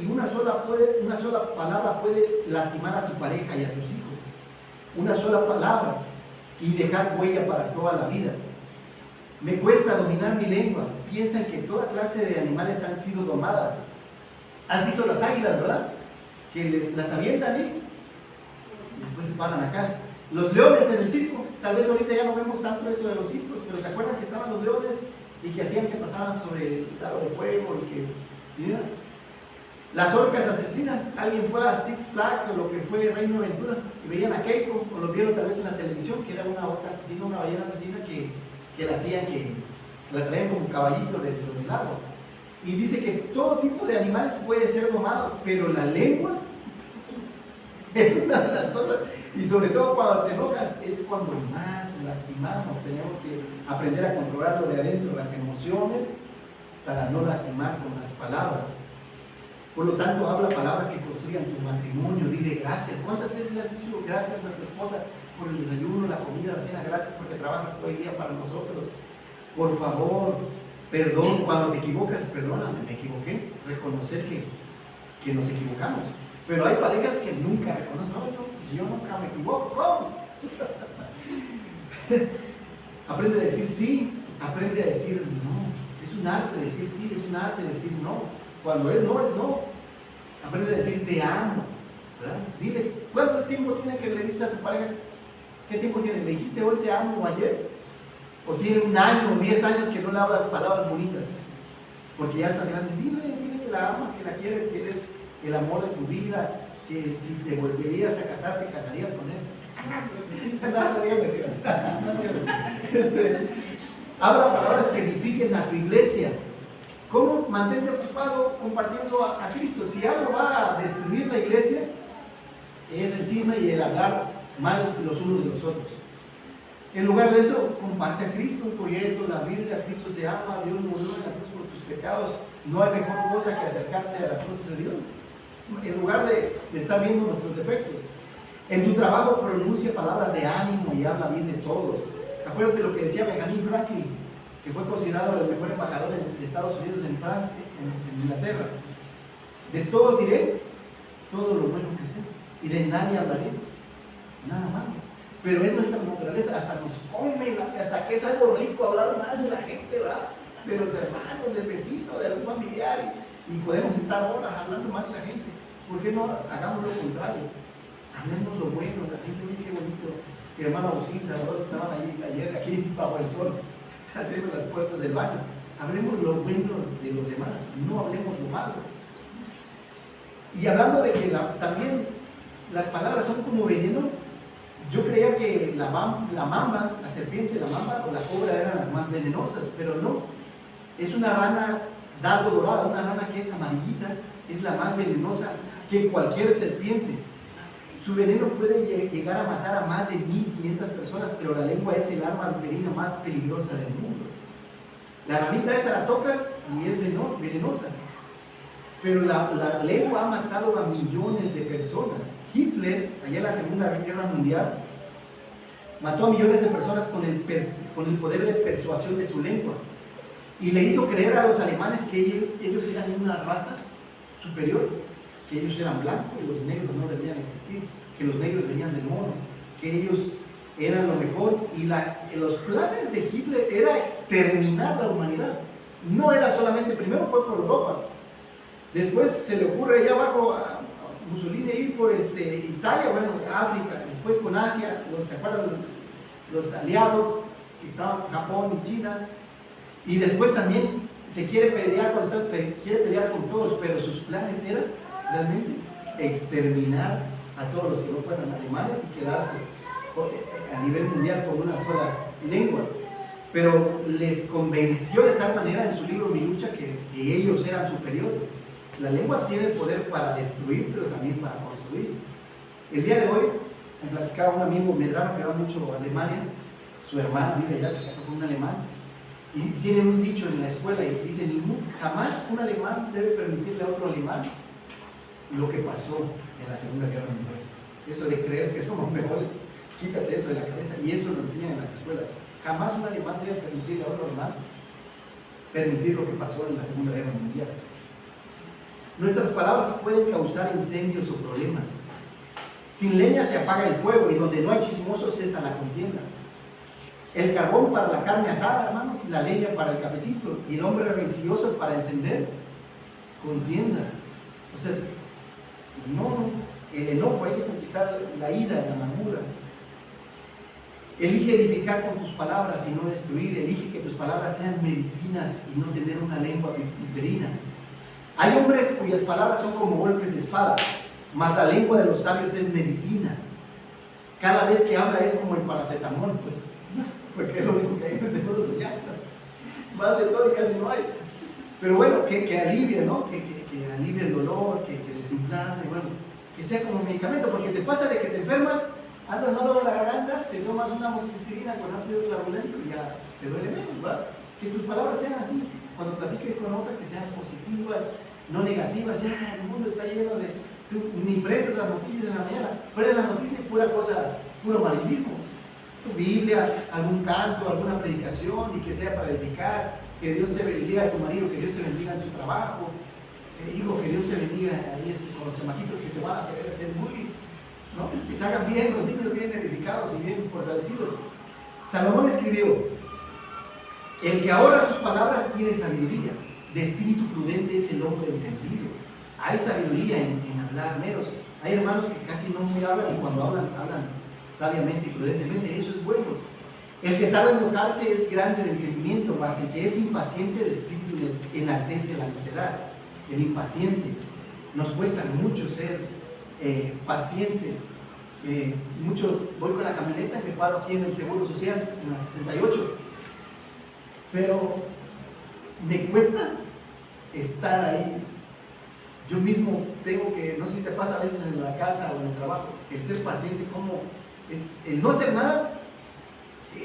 y una sola palabra puede lastimar a tu pareja y a tus hijos. Una sola palabra y dejar huella para toda la vida. Me cuesta dominar mi lengua. Piensan que toda clase de animales han sido domadas. ¿Has visto las águilas, verdad? Que las avientan y después se paran acá. Los leones en el circo, tal vez ahorita ya no vemos tanto eso de los circos, pero ¿se acuerdan que estaban los leones y que hacían que pasaban sobre el aro de fuego y que... ¿sí? Las orcas asesinan. Alguien fue a Six Flags o lo que fue Reino de Aventura y veían a Keiko, o lo vieron tal vez en la televisión, que era una orca asesina, una ballena asesina que la hacían, que la traían como caballito dentro del agua. Y dice que todo tipo de animales puede ser domado, pero la lengua es una de las cosas, y sobre todo cuando te enojas, es cuando más lastimamos. Tenemos que aprender a controlar lo de adentro, las emociones, para no lastimar con las palabras. Por lo tanto, habla palabras que construyan tu matrimonio. Dile gracias. ¿Cuántas veces le has dicho gracias a tu esposa por el desayuno, la comida, la cena? Gracias porque trabajas todo el día para nosotros. Por favor, perdón. Cuando te equivocas, perdóname, me equivoqué. Reconocer que nos equivocamos. Pero hay parejas que nunca reconocen. No, pues yo nunca me equivoco. ¿Cómo? Aprende a decir sí. Aprende a decir no. Es un arte decir sí, es un arte decir no. Cuando es no, es no. Aprende a decir te amo, ¿verdad? Dile, ¿cuánto tiempo tiene que le dices a tu pareja? ¿Qué tiempo tiene? ¿Le dijiste hoy te amo o ayer? ¿O tiene 1 año o 10 años que no le hablas palabras bonitas? Porque ya está grande. Dile que la amas, que la quieres, que eres el amor de tu vida, que si te volverías a casar, te casarías con él. Habla palabras que edifiquen a tu iglesia. ¿Cómo mantente ocupado compartiendo a Cristo? Si algo va a destruir la iglesia, es el chisme y el hablar mal los unos de los otros. En lugar de eso, comparte a Cristo, un folleto, la Biblia. Cristo te ama, Dios murió en la cruz por tus pecados. No hay mejor cosa que acercarte a las cosas de Dios, en lugar de estar viendo nuestros defectos. En tu trabajo pronuncia palabras de ánimo y habla bien de todos. Acuérdate lo que decía Benjamin Franklin, que fue considerado el mejor embajador de Estados Unidos en Francia, en Inglaterra. De todos diré todo lo bueno que sé, y de nadie hablaré nada malo. Pero es nuestra naturaleza, hasta nos come, hasta que es algo rico hablar mal de la gente, ¿verdad? De los hermanos, del vecino, de algún familiar, y podemos estar horas hablando mal de la gente. ¿Por qué no hagamos lo contrario? Hablemos lo bueno, la gente, oye, qué bonito. Mi hermano Agustín y Salvador estaban ayer aquí bajo el sol, haciendo las puertas del baño. Hablemos lo bueno de los demás, no hablemos lo malo. Y hablando de que también las palabras son como veneno, yo creía que la mamba, la serpiente, la mamba o la cobra eran las más venenosas, pero no. Es una rana dardo dorada, una rana que es amarillita, es la más venenosa que cualquier serpiente. Su veneno puede llegar a matar a más de 1.500 personas, pero la lengua es el arma viperina más peligrosa del mundo. La ranita esa la tocas y es venenosa. Pero la lengua ha matado a millones de personas. Hitler, allá en la Segunda Guerra Mundial, mató a millones de personas con el poder de persuasión de su lengua. Y le hizo creer a los alemanes que ellos eran una raza superior, que ellos eran blancos y los negros no debían existir, que los negros venían del mono, que ellos eran lo mejor. Y los planes de Hitler era exterminar la humanidad. No era solamente, primero fue por Europa, después se le ocurre allá abajo a Mussolini ir por Italia, bueno, África, después con Asia, ¿se acuerdan? Los aliados, que estaban Japón y China, y después también se quiere pelear con todos, pero sus planes eran realmente exterminar a todos los que no fueran alemanes y quedarse a nivel mundial con una sola lengua. Pero les convenció de tal manera en su libro Mi Lucha que ellos eran superiores. La lengua tiene el poder para destruir, pero también para construir. El día de hoy me platicaba un amigo Medrano que va mucho a Alemania, su hermana vive allá, se casó con un alemán, y tienen un dicho en la escuela y dice: jamás un alemán debe permitirle a otro alemán lo que pasó en la Segunda Guerra Mundial. Eso de creer que somos mejores, quítate eso de la cabeza, y eso lo enseñan en las escuelas. Jamás un alemán debe permitirle a otro alemán permitir lo que pasó en la Segunda Guerra Mundial. Nuestras palabras pueden causar incendios o problemas. Sin leña se apaga el fuego, y donde no hay chismosos cesa la contienda. El carbón para la carne asada, hermanos, y la leña para el cafecito, y el hombre rencilloso para encender contienda. O sea, el enojo, hay que conquistar la ira, la amargura. Elige edificar con tus palabras y no destruir. Elige que tus palabras sean medicinas y no tener una lengua viperina. Hay hombres cuyas palabras son como golpes de espada, mas la lengua de los sabios es medicina. Cada vez que habla es como el paracetamol, pues, porque es lo único que hay en ese mundo social. Más de todo y casi no hay. Pero bueno, que alivie, ¿no? Que alivie el dolor, que desinflame, bueno, que sea como medicamento, porque te pasa de que te enfermas, andas malo de la garganta, te tomas una amoxicilina con ácido clavulento y ya te duele menos, ¿verdad? Que tus palabras sean así, cuando platiques con otra, que sean positivas, no negativas. Ya el mundo está lleno de, tú ni prendes las noticias en la mañana, prendes las noticias y pura cosa, puro malicismo. Tu Biblia, algún canto, alguna predicación, y que sea para edificar, que Dios te bendiga a tu marido, que Dios te bendiga en tu trabajo, hijo, que Dios te bendiga ahí con los chamaquitos que te van a querer hacer bullying, ¿no? Que salgan bien, los niños bien edificados y bien fortalecidos. Salomón escribió: el que ahorra sus palabras tiene sabiduría, de espíritu prudente es el hombre entendido. Hay sabiduría en hablar menos. Hay hermanos que casi no muy hablan y cuando hablan sabiamente y prudentemente, eso es bueno. El que tarda en enojarse es grande de entendimiento, mas el que es impaciente de espíritu enaltece la necedad. El impaciente, nos cuesta mucho ser pacientes. Mucho, voy con la camioneta y me paro aquí en el Seguro Social, en la 68, pero me cuesta estar ahí. Yo mismo tengo que, no sé si te pasa a veces en la casa o en el trabajo, el ser paciente, como el no hacer nada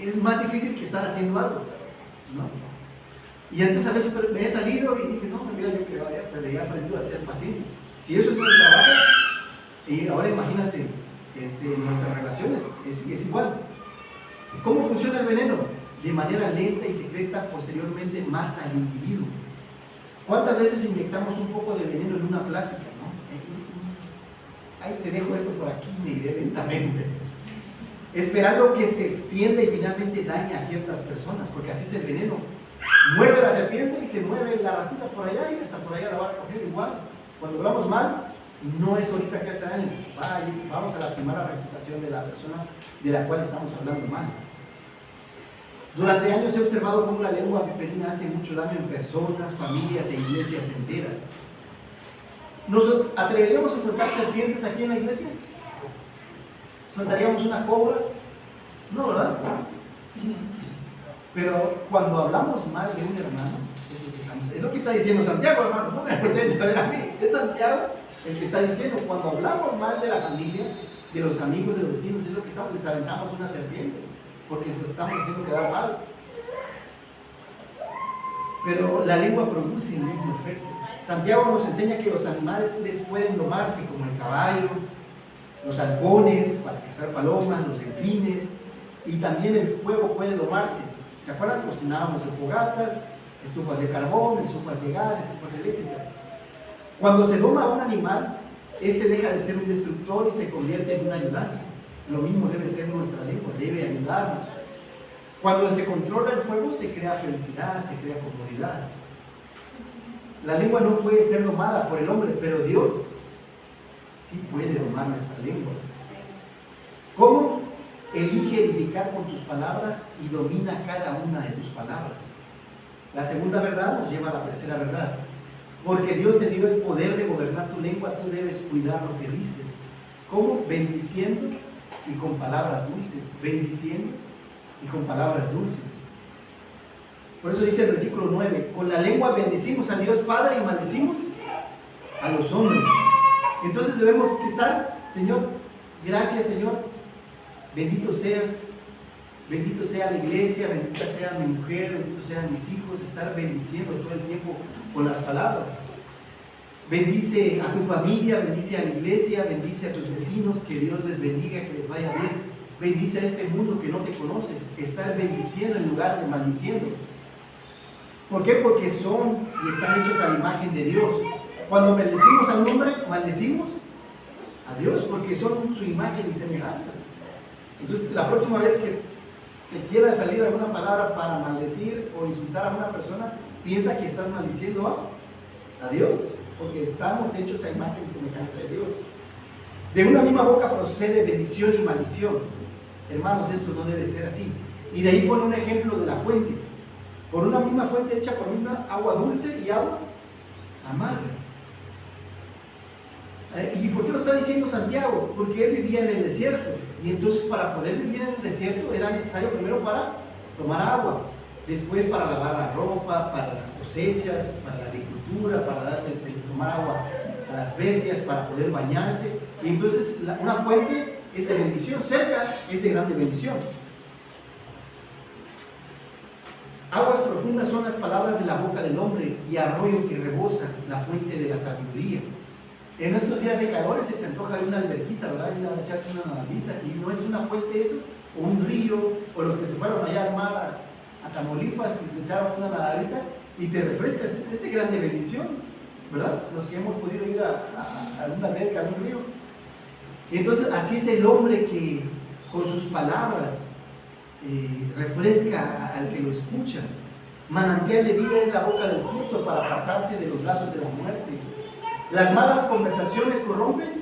es más difícil que estar haciendo algo, ¿no? Y antes a veces me he salido y dije, no, mira, yo que he aprendido a ser paciente. Si eso es en el trabajo, y ahora imagínate, nuestras relaciones es igual. ¿Cómo funciona el veneno? De manera lenta y secreta, posteriormente mata al individuo. ¿Cuántas veces inyectamos un poco de veneno en una plática, no? Ahí te dejo esto por aquí, me iré lentamente. Esperando que se extienda y finalmente dañe a ciertas personas, porque así es el veneno. Muerde la serpiente y se mueve la ratita por allá y hasta por allá la va a coger igual. Cuando hablamos mal, no es ahorita que hace daño, vamos a lastimar la reputación de la persona de la cual estamos hablando mal. Durante años he observado cómo la lengua viperina hace mucho daño en personas, familias e iglesias enteras. ¿Nos atreveríamos a soltar serpientes aquí en la iglesia? ¿Soltaríamos una cobra? No, ¿verdad? Pero cuando hablamos mal de un hermano, es lo que está diciendo Santiago, hermano, no me pretende ver a mí, es Santiago el que está diciendo, cuando hablamos mal de la familia, de los amigos, de los vecinos, es lo que estamos, les aventamos una serpiente, porque los estamos haciendo quedar mal. Pero la lengua produce el mismo efecto. Santiago nos enseña que los animales pueden domarse, como el caballo, los halcones para cazar palomas, los delfines, y también el fuego puede domarse. ¿Se acuerdan? Cocinábamos en fogatas, estufas de carbón, estufas de gas, estufas eléctricas. Cuando se doma a un animal, este deja de ser un destructor y se convierte en un ayudante. Lo mismo debe ser nuestra lengua, debe ayudarnos. Cuando se controla el fuego, se crea felicidad, se crea comodidad. La lengua no puede ser domada por el hombre, pero Dios sí puede domar nuestra lengua. ¿Cómo? Elige edificar con tus palabras y domina cada una de tus palabras. La segunda verdad nos lleva a la tercera verdad. Porque Dios te dio el poder de gobernar tu lengua, tú debes cuidar lo que dices. ¿Cómo? Bendiciendo y con palabras dulces. Bendiciendo y con palabras dulces. Por eso dice el versículo 9, con la lengua bendecimos a Dios Padre y maldecimos a los hombres. Entonces debemos estar, Señor, gracias Señor, bendito seas, bendito sea la iglesia, bendita sea mi mujer, bendito sean mis hijos, estar bendiciendo todo el tiempo con las palabras. Bendice a tu familia, bendice a la iglesia, bendice a tus vecinos, que Dios les bendiga, que les vaya bien. Bendice a este mundo que no te conoce, que estás bendiciendo en lugar de maldiciendo. ¿Por qué? Porque son y están hechos a la imagen de Dios. Cuando bendecimos a un hombre, maldecimos a Dios, porque son su imagen y semejanza. Entonces, la próxima vez que te quiera salir alguna palabra para maldecir o insultar a una persona, piensa que estás maldiciendo a Dios, porque estamos hechos a imagen y semejanza de Dios. De una misma boca procede bendición y maldición. Hermanos, esto no debe ser así. Y de ahí pone un ejemplo de la fuente. Por una misma fuente hecha por una agua dulce y agua amarga. ¿Y por qué lo está diciendo Santiago? Porque él vivía en el desierto. Y entonces para poder vivir en el desierto era necesario primero para tomar agua, después para lavar la ropa, para las cosechas, para la agricultura, para darle de tomar agua a las bestias, para poder bañarse. Y entonces una fuente es de bendición, cerca es de grande bendición. Aguas profundas son las palabras de la boca del hombre y arroyo que rebosa, la fuente de la sabiduría. En estos días de calor se te antoja una alberquita, ¿verdad? Y echarte una nadadita, y no es una fuente eso, o un río, o los que se fueron allá al mar a Tamaulipas y se echaron una nadadita y te refrescas, es de grande bendición, ¿verdad? Los que hemos podido ir a una alberca, a un río. Y entonces así es el hombre que con sus palabras refresca al que lo escucha. Manantial de vida es la boca del justo para apartarse de los lazos de la muerte. Las malas conversaciones corrompen.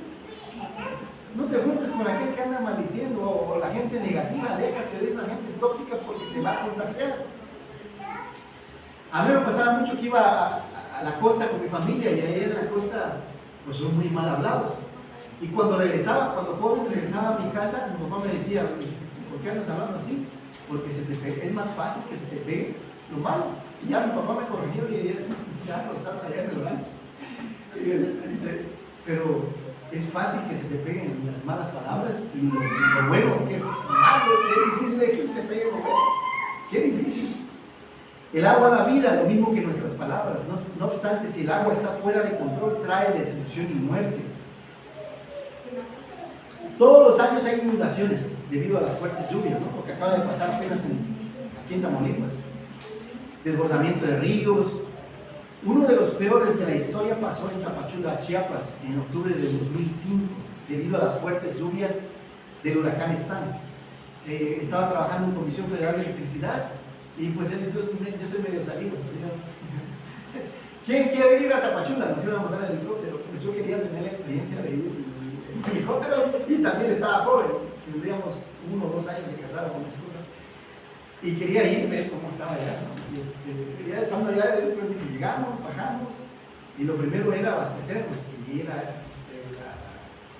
No te juntes con aquel que anda maldiciendo o la gente negativa, aléjate de esa gente tóxica porque te va a contagiar. A mí me pasaba mucho que iba a la costa con mi familia y ahí en la costa pues son muy mal hablados. Y cuando regresaba, cuando joven regresaba a mi casa, mi papá me decía, ¿por qué andas hablando así? Porque es más fácil que se te pegue lo malo. Y ya mi papá me corrigió y ya lo estás allá en el rancho. Y dice, pero es fácil que se te peguen las malas palabras y lo bueno, qué malo, qué difícil es que se te pegue lo bueno. Qué difícil. El agua da vida, lo mismo que nuestras palabras. No obstante, si el agua está fuera de control, trae destrucción y muerte. Todos los años hay inundaciones debido a las fuertes lluvias, ¿no? Porque acaba de pasar apenas aquí en Tamaulipas. Desbordamiento de ríos. Uno de los peores de la historia pasó en Tapachula, Chiapas, en octubre de 2005, debido a las fuertes lluvias del huracán Stan. Estaba trabajando en Comisión Federal de Electricidad y pues yo soy medio salido, señor. ¿Quién quiere ir a Tapachula? Nos iban a mandar el helicóptero, pues yo quería tener la experiencia de ir en helicóptero y también estaba joven, tendríamos 1 o 2 años de casado con mi esposa. Y quería ir, ver cómo estaba allá, ¿no? Y ya estando allá, después de que llegamos, bajamos, y lo primero era abastecernos, y era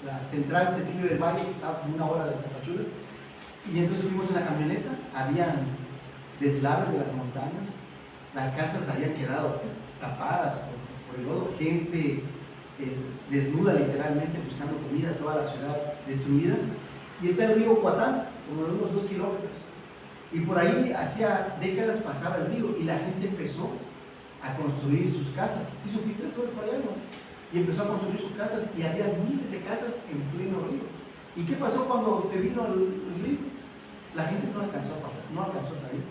la central Cecilio del Valle, que estaba como 1 hora de Tapachula, y entonces fuimos en la camioneta, habían deslaves de las montañas, las casas habían quedado tapadas por el lodo, gente desnuda literalmente buscando comida, toda la ciudad destruida, y está el río Cuatán, como de unos 2 kilómetros. Y por ahí hacía décadas pasaba el río y la gente empezó a construir sus casas. ¿Sí supiste eso por allá, no? Y empezó a construir sus casas y había miles de casas en pleno río. ¿Y qué pasó cuando se vino el río? La gente no alcanzó a pasar, no alcanzó a salir.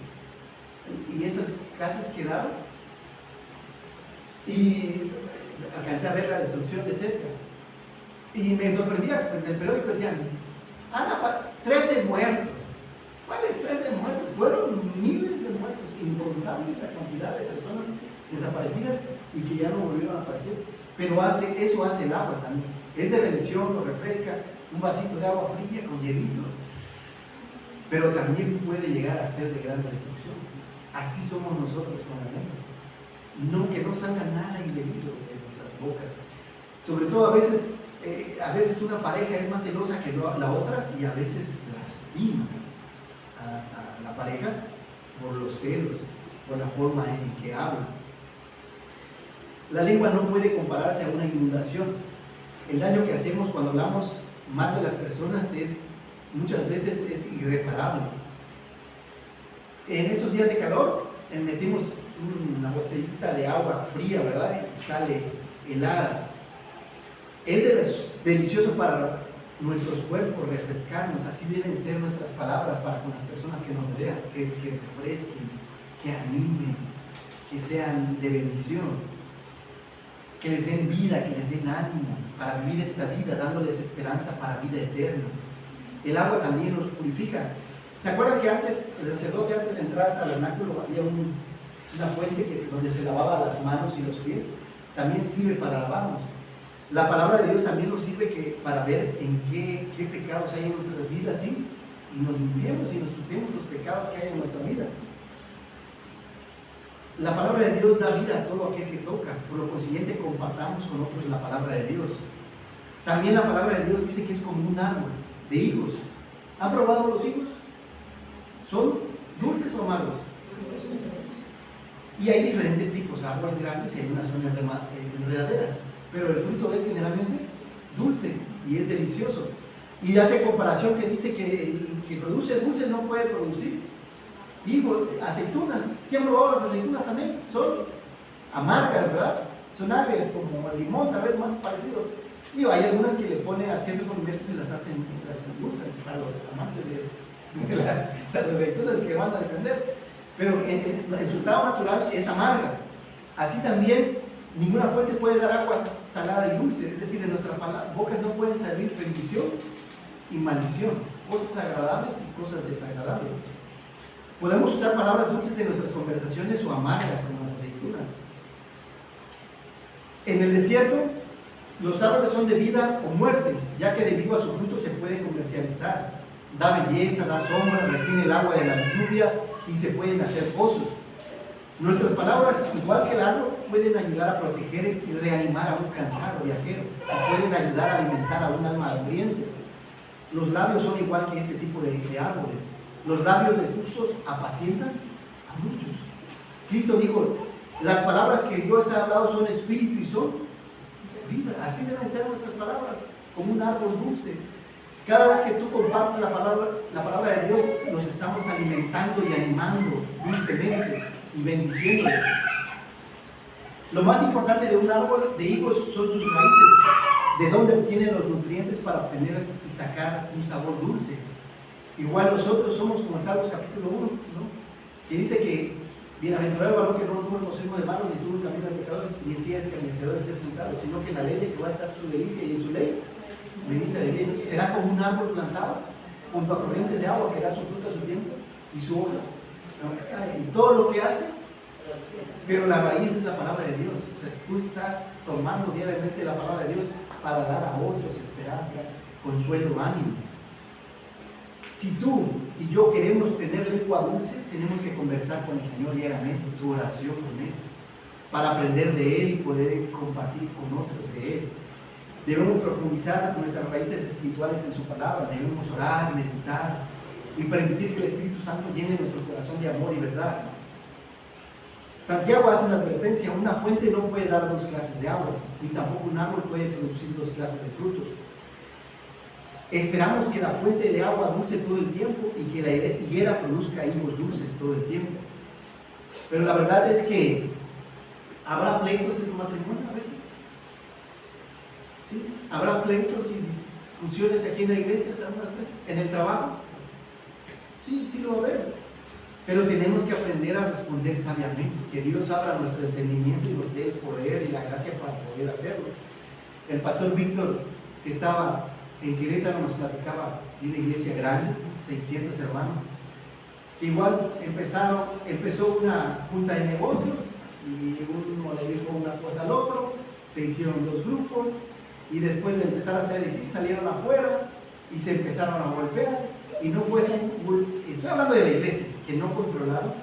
Y esas casas quedaron y alcancé a ver la destrucción de cerca. Y me sorprendía, pues en el periódico decían, Ana, 13 muertos. ¿Cuáles 13 muertos? Fueron miles de muertos, incontable la cantidad de personas desaparecidas y que ya no volvieron a aparecer. Pero eso hace el agua también. Es de bendición, lo refresca, un vasito de agua fría con hielito. Pero también puede llegar a ser de gran destrucción. Así somos nosotros con la lengua. No, que no salga nada indebido de nuestras bocas. Sobre todo a veces una pareja es más celosa que la otra y a veces lastima a la pareja por los celos, por la forma en que habla. La lengua no puede compararse a una inundación. El daño que hacemos cuando hablamos mal de las personas muchas veces es irreparable. En estos días de calor metimos una botellita de agua fría, ¿verdad? Y sale helada. Es delicioso para nuestros cuerpos refrescarnos, así deben ser nuestras palabras para con las personas que nos rodean, que refresquen, que animen, que sean de bendición, que les den vida, que les den ánimo para vivir esta vida, dándoles esperanza para vida eterna. El agua también nos purifica. ¿Se acuerdan que antes, el sacerdote antes de entrar al tabernáculo había una fuente donde se lavaba las manos y los pies? También sirve para lavarnos. La palabra de Dios también nos sirve para ver en qué pecados hay en nuestras vidas, ¿sí? y nos limpiemos y nos quitemos los pecados que hay en nuestra vida. La palabra de Dios da vida a todo aquel que toca, por lo consiguiente compartamos con otros la palabra de Dios. También la palabra de Dios dice que es como un árbol de higos. ¿Han probado los higos? ¿Son dulces o amargos? Y hay diferentes tipos, árboles grandes y hay unas son enredaderas, pero el fruto es generalmente dulce y es delicioso. Y hace comparación que dice que el que produce dulce no puede producir higos, aceitunas. Si han probado las aceitunas también, son amargas, ¿verdad? Son agrias, como el limón, tal vez más parecido. Digo, hay algunas que le ponen a ciertos condimentos y las endulzan para los amantes de las aceitunas que van a defender. Pero en su estado natural es amarga. Así también, ninguna fuente puede dar agua salada y dulce. Es decir, de nuestras bocas no pueden salir bendición y maldición, cosas agradables y cosas desagradables. Podemos usar palabras dulces en nuestras conversaciones o amargas, como las aceitunas. En el desierto, los árboles son de vida o muerte, ya que debido a su fruto se puede comercializar. Da belleza, da sombra, retiene el agua de la lluvia y se pueden hacer pozos. Nuestras palabras, igual que el árbol, pueden ayudar a proteger y reanimar a un cansado viajero, y pueden ayudar a alimentar a un alma hambriente. Los labios son igual que ese tipo de árboles. Los labios de justos apacientan a muchos. Cristo dijo, las palabras que Dios ha hablado son espíritu y son vida. Así deben ser nuestras palabras, como un árbol dulce. Cada vez que tú compartes la palabra de Dios, nos estamos alimentando y animando dulcemente y bendiciéndole. Lo más importante de un árbol de higos son sus raíces, de donde obtienen los nutrientes para obtener y sacar un sabor dulce. Igual nosotros somos como en Salmos capítulo 1, ¿no? Que dice que bienaventurado el varón que no conocemos de malos ni sube un camino de pecadores, ni en sillas escarnecedores ser sentado, sino que en la ley de Jehová está su delicia y en su ley medita de bien. Será como un árbol plantado junto a corrientes de agua que da su fruto a su tiempo y su hoja. Y todo lo que hace, pero la raíz es la palabra de Dios. O sea, tú estás tomando diariamente la palabra de Dios para dar a otros esperanza, consuelo, ánimo. Si tú y yo queremos tener lengua dulce, tenemos que conversar con el Señor diariamente, tu oración con Él, para aprender de Él y poder compartir con otros de Él. Debemos profundizar nuestras raíces espirituales en su palabra, debemos orar, meditar y permitir que el Espíritu Santo llene nuestro corazón de amor y verdad. Santiago hace una advertencia: una fuente no puede dar dos clases de agua, ni tampoco un árbol puede producir dos clases de frutos. Esperamos que la fuente de agua dulce todo el tiempo y que la higuera produzca higos dulces todo el tiempo. Pero la verdad es que habrá pleitos en tu matrimonio a veces. ¿Sí? Habrá pleitos y discusiones aquí en la iglesia algunas veces. En el trabajo, sí lo va a haber. Pero tenemos que aprender a responder sabiamente. Que Dios abra nuestro entendimiento y nos dé el poder y la gracia para poder hacerlo. El pastor Víctor, que estaba en Querétaro, nos platicaba de una iglesia grande, 600 hermanos, que igual empezó una junta de negocios y uno le dijo una cosa al otro, se hicieron dos grupos y después de empezar a hacer así salieron afuera y se empezaron a golpear y no fue estoy hablando de la iglesia, que no controlaron,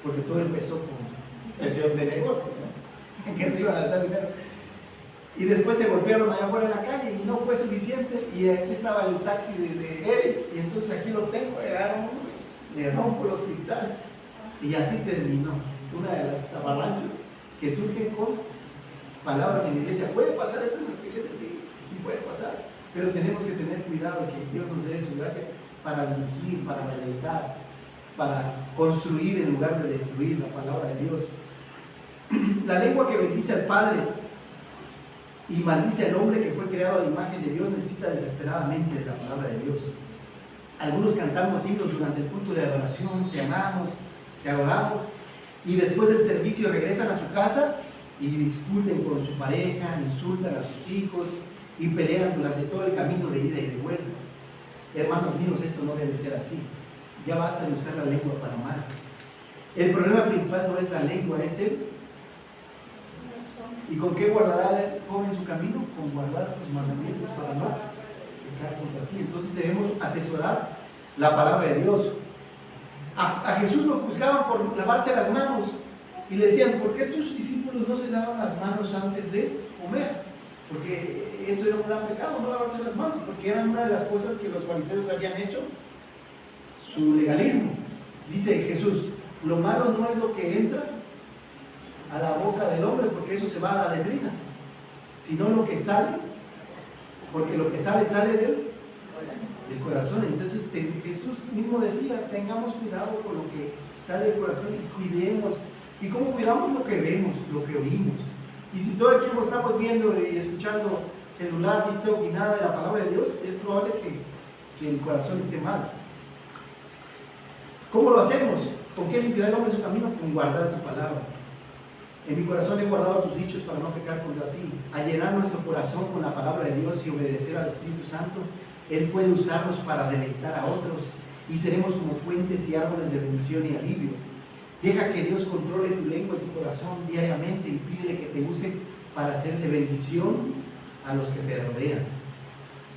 porque todo empezó con sesión de negocios, ¿no? En que se iban a hacer dinero. Y después se golpearon allá afuera en la calle y no fue suficiente. Y aquí estaba el taxi de Eric, y entonces aquí lo tengo, le rompo los cristales. Y así terminó una de las avalanchas que surgen con palabras en la iglesia. ¿Puede pasar eso en nuestra iglesia? Sí puede pasar. Pero tenemos que tener cuidado que Dios nos dé su gracia para dirigir, para deleitar, para construir en lugar de destruir la palabra de Dios. La lengua que bendice al Padre y maldice al hombre que fue creado a la imagen de Dios necesita desesperadamente de la palabra de Dios. Algunos cantamos himnos durante el culto de adoración, te amamos, te adoramos, y después del servicio regresan a su casa y discuten con su pareja, insultan a sus hijos y pelean durante todo el camino de ida y de vuelta. Hermanos míos, esto no debe ser así. Ya basta de usar la lengua para amar. El problema principal no es la lengua, es el ¿y con qué guardará el joven su camino? Con guardar sus mandamientos para no pecar contra ti. Entonces debemos atesorar la palabra de Dios. A Jesús lo juzgaban por lavarse las manos y le decían, ¿por qué tus discípulos no se lavan las manos antes de comer? Porque eso era un gran pecado, no lavarse las manos, porque era una de las cosas que los fariseos habían hecho, su legalismo. Dice Jesús, lo malo no es lo que entra a la boca del hombre, porque eso se va a la letrina, sino lo que sale, porque lo que sale del corazón. Entonces Jesús mismo decía, tengamos cuidado con lo que sale del corazón y cuidemos. ¿Y cómo cuidamos? Lo que vemos, lo que oímos. Y si todo el tiempo estamos viendo y escuchando celular, TikTok y nada de la palabra de Dios, es probable que el corazón esté mal. ¿Cómo lo hacemos? ¿Con qué limpiará el hombre su camino? Con guardar tu palabra. En mi corazón he guardado tus dichos para no pecar contra ti. Al llenar nuestro corazón con la palabra de Dios y obedecer al Espíritu Santo, Él puede usarnos para deleitar a otros y seremos como fuentes y árboles de bendición y alivio. Deja que Dios controle tu lengua y tu corazón diariamente y pídele que te use para ser de bendición a los que te rodean.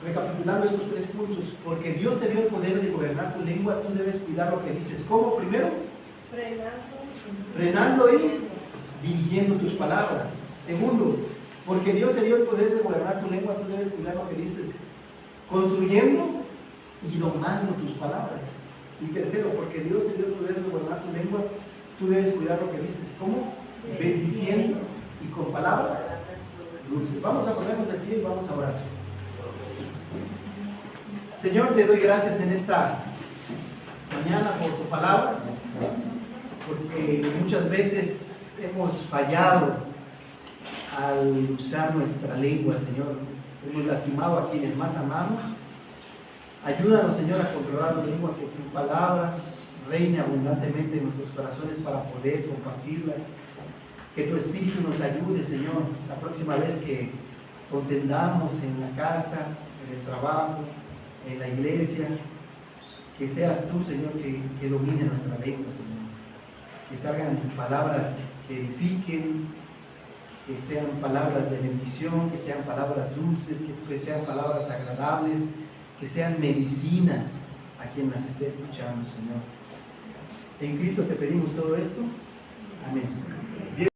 Recapitulando estos 3 puntos, porque Dios te dio el poder de gobernar tu lengua, tú debes cuidar lo que dices. ¿Cómo? Primero, frenando y dirigiendo tus palabras. Segundo, porque Dios te dio el poder de gobernar tu lengua, tú debes cuidar lo que dices, construyendo y domando tus palabras. Y tercero, porque Dios te dio el poder de gobernar tu lengua, tú debes cuidar lo que dices. ¿Cómo? Bendiciendo y con palabras dulces. Vamos a ponernos de pie y vamos a orar. Señor, te doy gracias en esta mañana por tu palabra, porque muchas veces hemos fallado al usar nuestra lengua, Señor. Hemos lastimado a quienes más amamos. Ayúdanos, Señor, a controlar la lengua, que tu palabra reine abundantemente en nuestros corazones para poder compartirla. Que tu Espíritu nos ayude, Señor, la próxima vez que contendamos en la casa, en el trabajo, en la iglesia, que seas tú, Señor, que domine nuestra lengua, Señor. Que salgan palabras que edifiquen, que sean palabras de bendición, que sean palabras dulces, que sean palabras agradables, que sean medicina a quien las esté escuchando, Señor. En Cristo te pedimos todo esto. Amén.